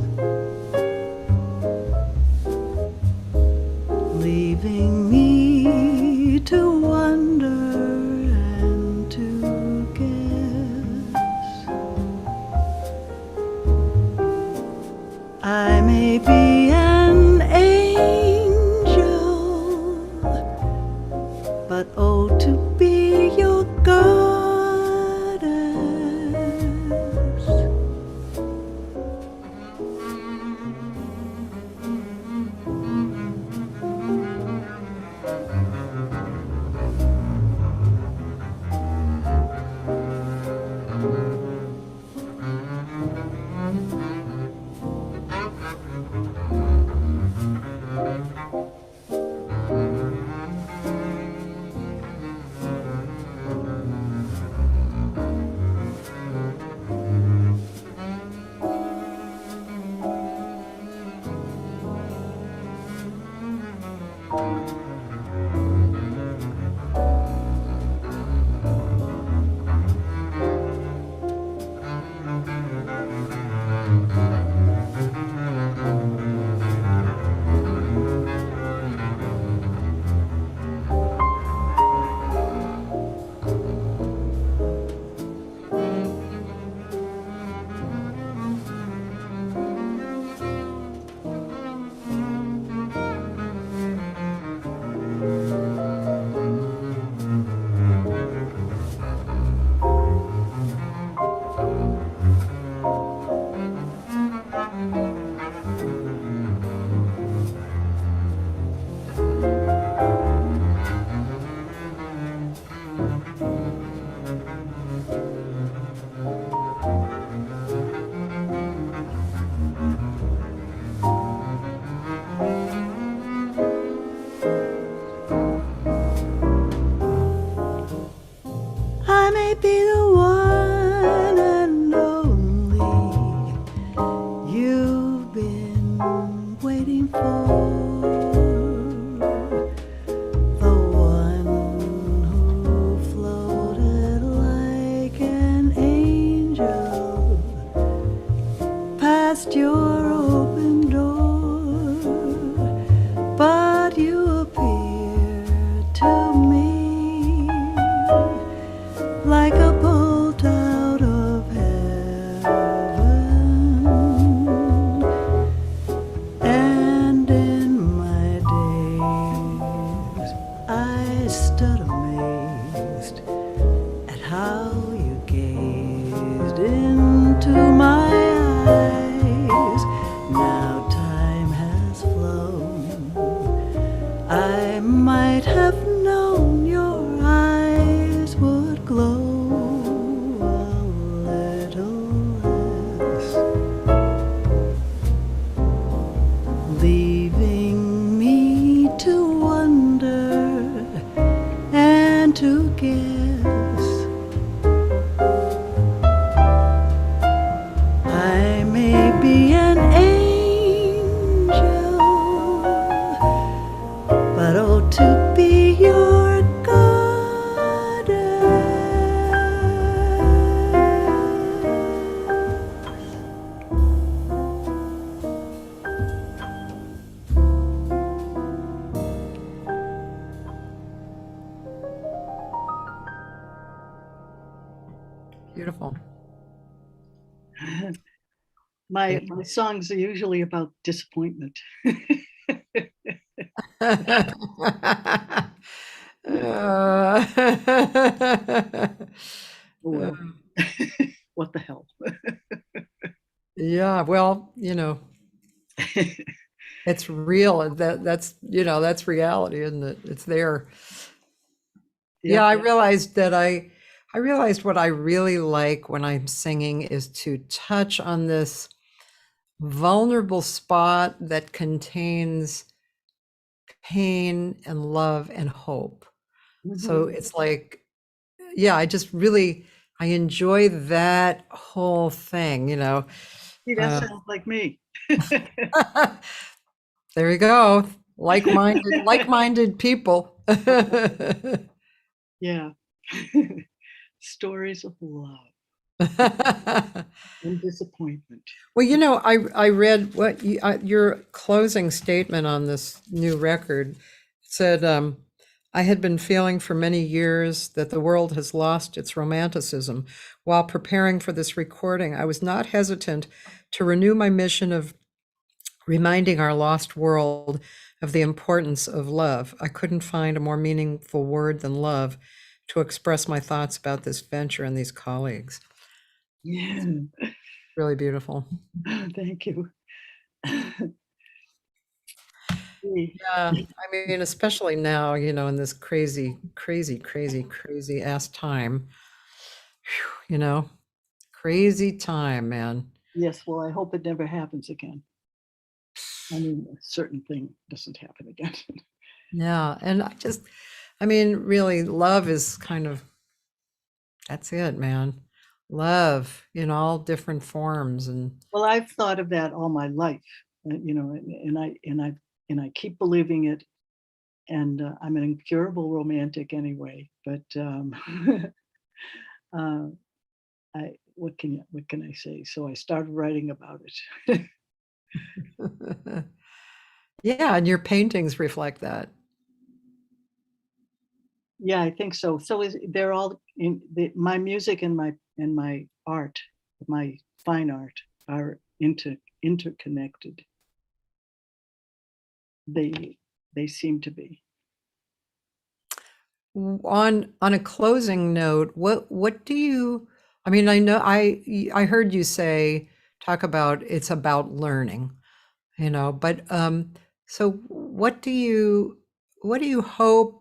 leaving me to wonder and to guess. I may be an angel, but oh, to be your open door, but you appear to me like a bolt out of heaven. And in my days I stood amazed at how you gazed into my eyes. Now time has flown. I might have known your eyes would glow a little less, leaving me to wonder and to guess. I may be an angel, but oh, to be your Beautiful. My songs are usually about disappointment. Well, what the hell? Yeah, well, it's real. That's that's reality, isn't it? It's there. Yeah, I realized what I really like when I'm singing is to touch on this vulnerable spot that contains pain and love and hope. So it's like, yeah, I enjoy that whole thing, See, that sounds like me. There you go. Like-minded people. Yeah. Stories of love and disappointment. Well, I read what your closing statement on this new record said. I had been feeling for many years that the world has lost its romanticism. While preparing for this recording, I was not hesitant to renew my mission of reminding our lost world of the importance of love. I couldn't find a more meaningful word than love to express my thoughts about this venture and these colleagues. Yeah. Really beautiful. Thank you. Yeah, I mean, especially now, in this crazy ass time, crazy time, man. Yes, well, I hope it never happens again. I mean, a certain thing doesn't happen again. Yeah, and really, love is kind of, that's it, man. Love in all different forms. And well, I've thought of that all my life, and I keep believing it. And I'm an incurable romantic anyway. But what can I say? So I started writing about it. yeah, and your paintings reflect that. Yeah, I think so. So they're all in my music and my art, my fine art are interconnected. They seem to be. On a closing note, what do you? I mean, I know I heard you talk about it's about learning, but so what do you hope?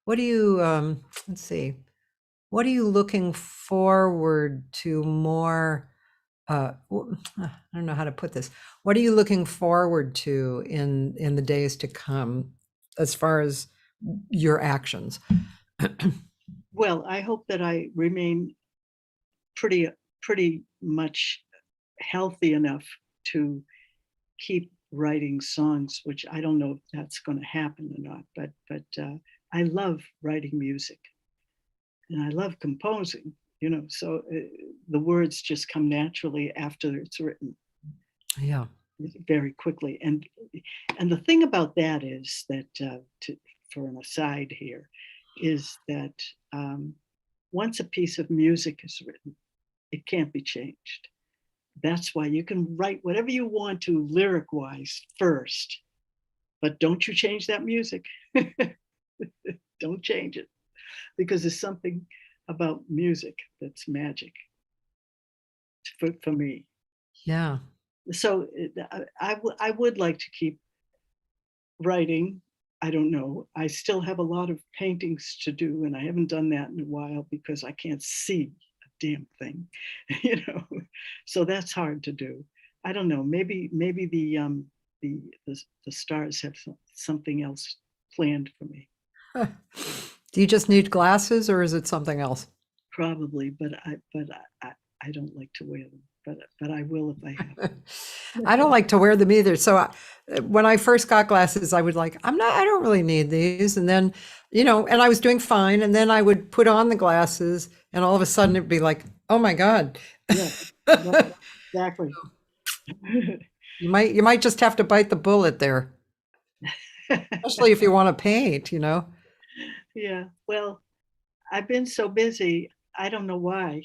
What do you let's see, what are you looking forward to more? I don't know how to put this. What are you looking forward to in the days to come, as far as your actions? Well, I hope that I remain pretty much healthy enough to keep writing songs, which I don't know if that's going to happen or not, but I love writing music and I love composing, so the words just come naturally after it's written. Yeah. very quickly. And the thing about that is that, for an aside here, is that once a piece of music is written, it can't be changed. That's why you can write whatever you want to lyric-wise first, but don't you change that music. Don't change it, because there's something about music that's magic for me. Yeah. So I would like to keep writing. I don't know. I still have a lot of paintings to do, and I haven't done that in a while because I can't see a damn thing, you know. So that's hard to do. I don't know. Maybe the stars have something else planned for me. Do you just need glasses, or is it something else? Probably, but I don't like to wear them. But I will if I have. I don't like to wear them either. So when I first got glasses, I would like, I don't really need these. And then, and I was doing fine. And then I would put on the glasses and all of a sudden it'd be like, oh my God. Yeah, exactly. You might just have to bite the bullet there, especially if you want to paint, Yeah, well, I've been so busy. I don't know why.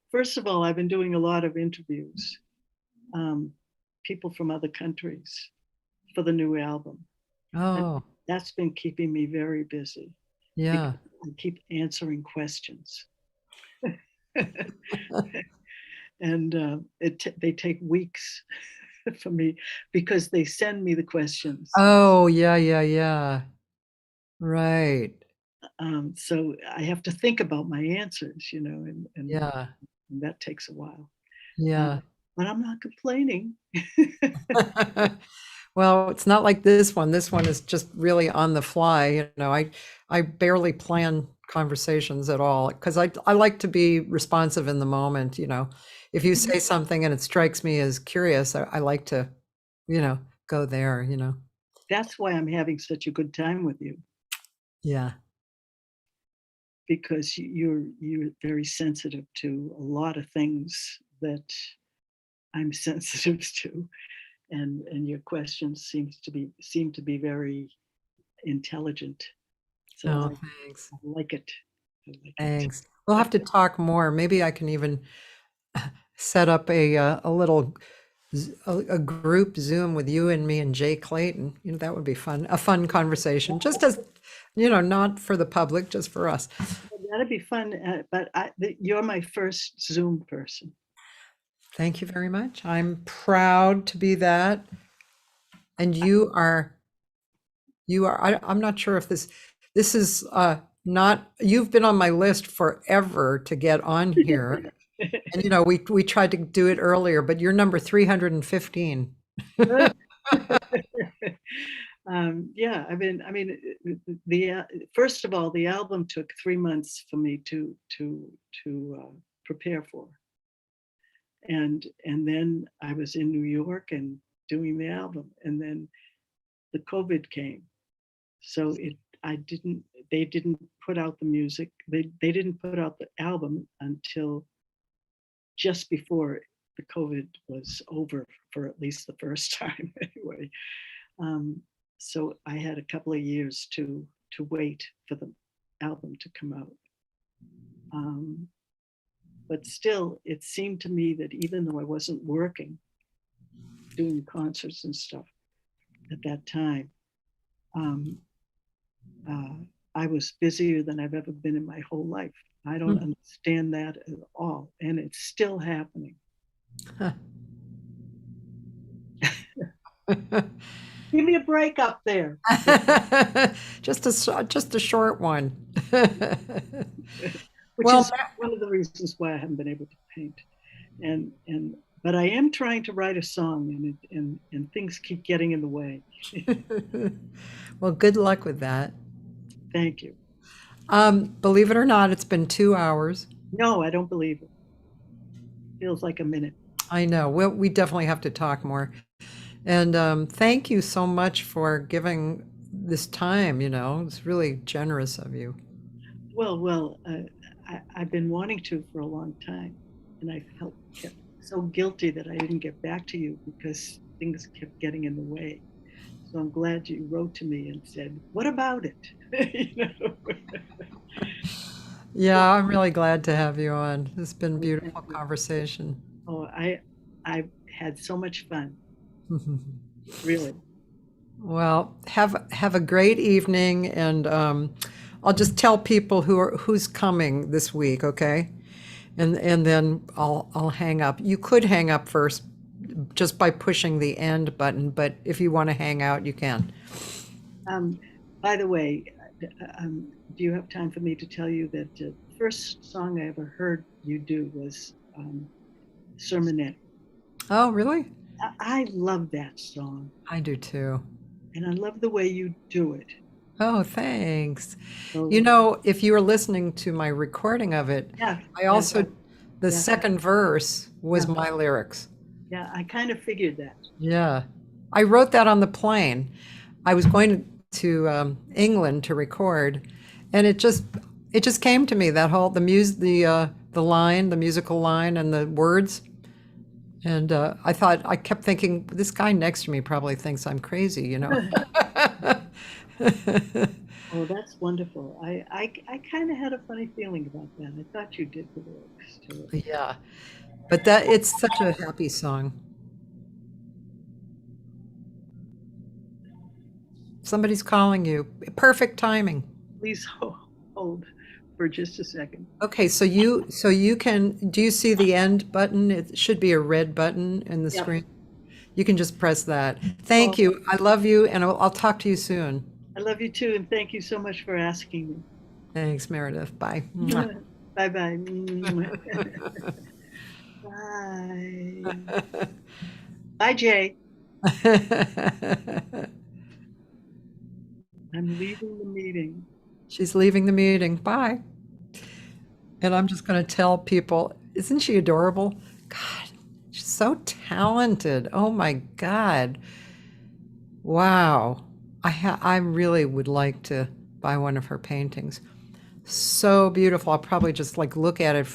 First of all, I've been doing a lot of interviews, people from other countries for the new album. Oh, and that's been keeping me very busy. yeah. I keep answering questions. And they take weeks for me because they send me the questions. Oh, yeah. Right. So I have to think about my answers, and Yeah. that takes a while. Yeah. But I'm not complaining. Well, it's not like this one. This one is just really on the fly. I barely plan conversations at all because I like to be responsive in the moment. If you say something and it strikes me as curious, I like to, go there, That's why I'm having such a good time with you, Yeah. because you're very sensitive to a lot of things that I'm sensitive to. And your questions seem to be very intelligent. So Oh, I thanks. like it. I like it. Thanks. We'll have to talk more. Maybe I can even set up a little a group Zoom with you and me and Jay Clayton. That would be fun. A fun conversation, just as not for the public, just for us. That'd be fun. But you're my first Zoom person. Thank you very much. I'm proud to be that. And you are, I'm not sure if this is not, you've been on my list forever to get on here. And we tried to do it earlier, but you're number 315. Yeah, first of all, the album took 3 months for me to prepare for. And then I was in New York and doing the album, and then the COVID came. So they didn't put out the music. They didn't put out the album until just before the COVID was over, for at least the first time anyway. So I had a couple of years to wait for the album to come out. But still, it seemed to me that even though I wasn't working, doing concerts and stuff at that time, I was busier than I've ever been in my whole life. I don't understand that at all. And it's still happening. Huh. Give me a break up there. just a short one. Which is one of the reasons why I haven't been able to paint. But I am trying to write a song, and things keep getting in the way. Well, good luck with that. Thank you. Believe it or not, it's been 2 hours. No, I don't believe it. Feels like a minute. I know. We definitely have to talk more. And thank you so much for giving this time. It's really generous of you. Well, I've been wanting to for a long time. and I kept so guilty that I didn't get back to you because things kept getting in the way. So I'm glad you wrote to me and said, "What about it?" You know? Yeah, I'm really glad to have you on. It's been a beautiful conversation. Oh, I had so much fun. Really. Well, have a great evening, and I'll just tell people who's coming this week, okay? And then I'll hang up. You could hang up first just by pushing the end button, but if you want to hang out, you can. By the way, do you have time for me to tell you that the first song I ever heard you do was Sermonette? Oh, really? I love that song, I do too. and I love the way you do it. Oh, thanks. So, You know, if you were listening to my recording of it, yeah, I also, the yeah. second verse was Yeah. my lyrics. yeah, I kind of figured that. Yeah. I wrote that on the plane. I was going to England to record, and it just came to me, that whole the line, the musical line and the words. And I kept thinking, this guy next to me probably thinks I'm crazy, you know. Oh, that's wonderful. I kind of had a funny feeling about that. I thought you did the lyrics to it. Yeah. But it's such a happy song. Somebody's calling you. Perfect timing. Please hold for just a second. Okay, so you can, do you see the end button? It should be a red button in the Yep. screen. You can just press that. Thank you. I love you, and I'll talk to you soon. I love you too, and thank you so much for asking me. Thanks, Meredith. Bye. Mwah. Bye-bye. Bye. Bye, Jay. I'm leaving the meeting. She's leaving the meeting. Bye. And I'm just going to tell people, isn't she adorable? God, she's so talented. Oh my God. Wow. I really would like to buy one of her paintings. So beautiful. I'll probably just look at it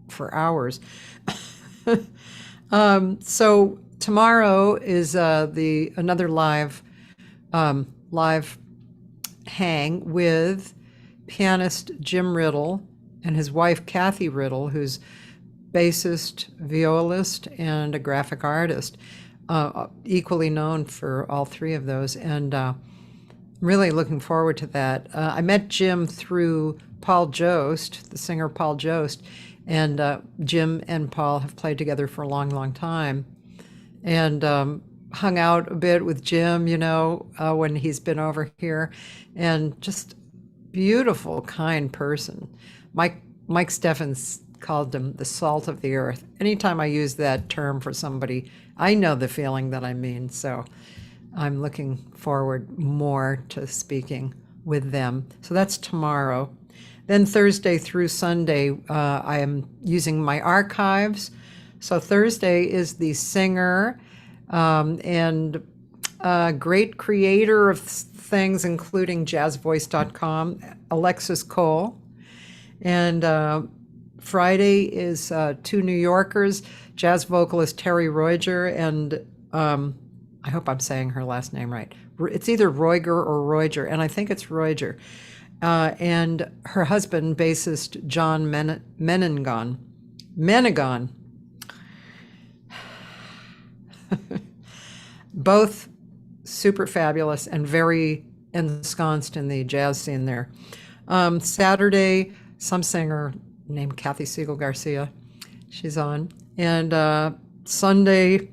for hours. So tomorrow is another live hang with pianist Jim Riddle and his wife Cathy Riddle, who's bassist, violist, and a graphic artist, equally known for all three of those. And really looking forward to that. I met Jim through Paul Jost, the singer Paul Jost, and Jim and Paul have played together for a long, long time. And hung out a bit with Jim, when he's been over here, and just beautiful, kind person. Mike Steffens called him the salt of the earth. Anytime I use that term for somebody, I know the feeling that I mean. So I'm looking forward more to speaking with them. So that's tomorrow. Then Thursday through Sunday, I am using my archives. So Thursday is the singer and great creator of things, including jazzvoice.com, Alexis Cole. And Friday is two New Yorkers, jazz vocalist Terry Roger and I hope I'm saying her last name right. It's either Roiger or Roger, and I think it's Roger. And her husband, bassist John Menegon. Both super fabulous and very ensconced in the jazz scene there. Saturday, some singer named Cathy Segal-Garcia, she's on. And Sunday,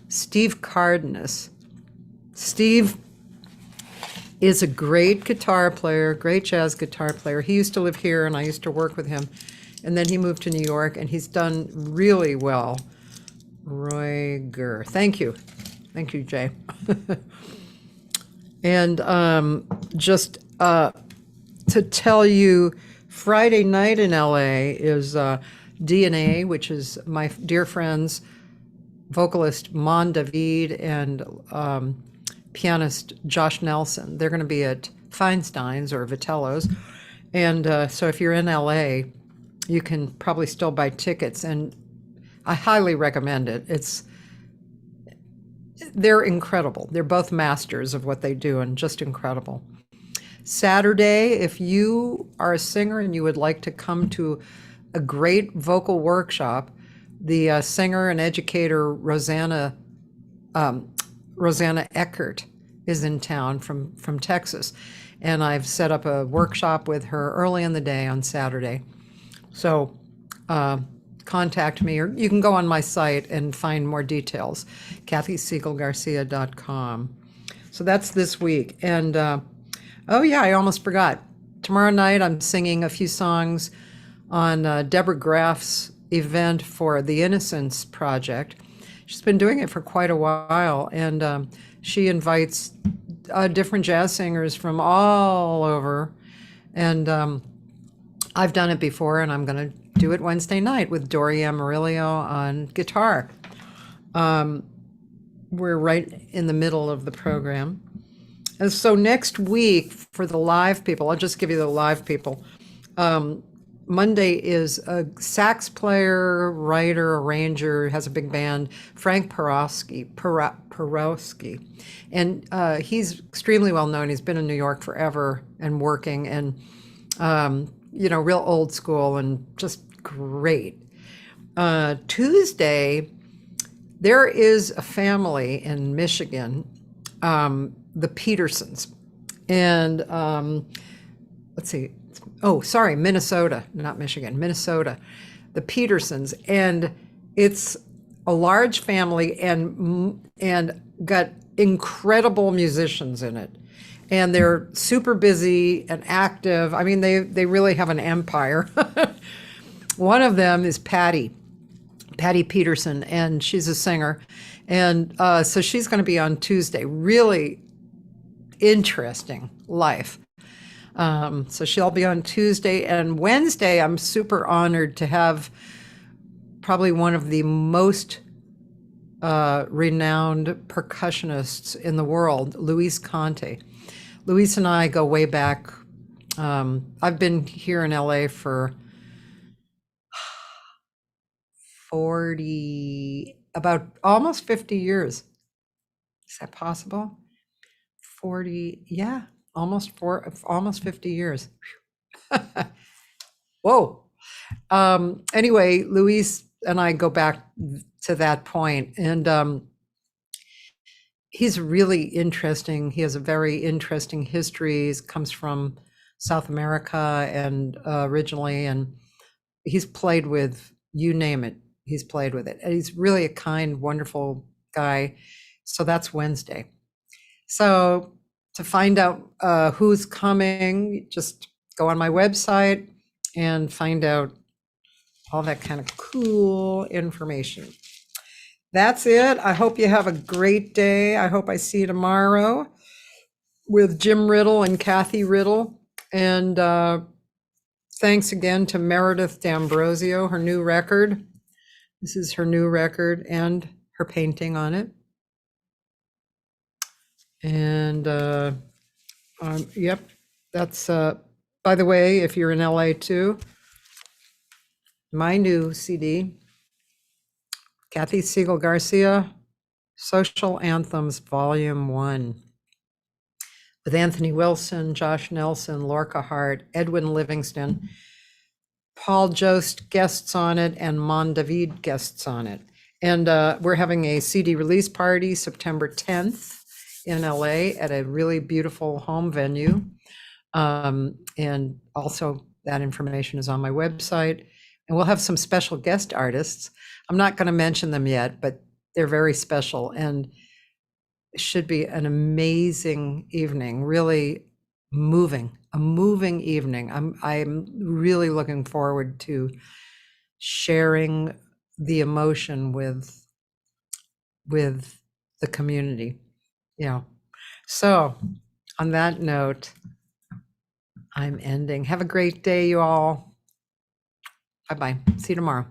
Steve Cardenas. Steve is a great guitar player, great jazz guitar player. He used to live here and I used to work with him. And then he moved to New York and he's done really well. Roiger. Thank you. Thank you, Jay. And just to tell you, Friday night in LA is DNA, which is my dear friends, vocalist Mon David and pianist Josh Nelson. They're going to be at Feinstein's or Vitello's. And so if you're in LA, you can probably still buy tickets, and I highly recommend it. They're incredible. They're both masters of what they do and just incredible. Saturday, if you are a singer and you would like to come to a great vocal workshop, the singer and educator Rosanna Eckert is in town from Texas, and I've set up a workshop with her early in the day on Saturday. So contact me, or you can go on my site and find more details, Cathy-Segal-Garcia.com. So that's this week. And oh yeah, I almost forgot. Tomorrow night I'm singing a few songs on Deborah Graff's event for the Innocence Project. She's been doing it for quite a while, and she invites different jazz singers from all over. And I've done it before, and I'm going to do it Wednesday night with Dorough Amarillo on guitar. We're right in the middle of the program. And so next week for the live people, I'll just give you the live people. Monday is a sax player, writer, arranger, has a big band, Frank Porowski. And he's extremely well known. He's been in New York forever and working, and real old school and just great. Tuesday, there is a family in Michigan, the Petersons, and let's see. Oh, sorry, Minnesota, not Michigan, Minnesota, the Petersons. And it's a large family and got incredible musicians in it. And they're super busy and active. I mean, they really have an empire. One of them is Patty Peterson, and she's a singer. And so she's going to be on Tuesday. Really interesting life. So she'll be on Tuesday, and Wednesday I'm super honored to have probably one of the most renowned percussionists in the world, Luis Conte. Luis and I go way back. I've been here in LA for about almost 50 years. Is that possible? 40, yeah. Almost 50 years. Whoa. Anyway, Luis and I go back to that point, and he's really interesting. He has a very interesting history. He comes from South America and originally, and he's played with, you name it, he's played with it. And he's really a kind, wonderful guy. So that's Wednesday. So to find out who's coming, just go on my website and find out all that kind of cool information. That's it. I hope you have a great day. I hope I see you tomorrow with Jim Riddle and Cathy Riddle. And thanks again to Meredith D'Ambrosio, her new record. This is her new record and her painting on it. And yep, that's, by the way, if you're in LA too, my new CD, Cathy Segal-Garcia, Social Anthems, Volume 1, with Anthony Wilson, Josh Nelson, Lorca Hart, Edwin Livingston, Paul Jost guests on it, and Mon David guests on it. And we're having a CD release party September 10th. In LA at a really beautiful home venue. And also that information is on my website. And we'll have some special guest artists. I'm not going to mention them yet, but they're very special, and it should be an amazing evening, really a moving evening. I'm really looking forward to sharing the emotion with the community. Yeah. So on that note, I'm ending. Have a great day, you all. Bye-bye. See you tomorrow.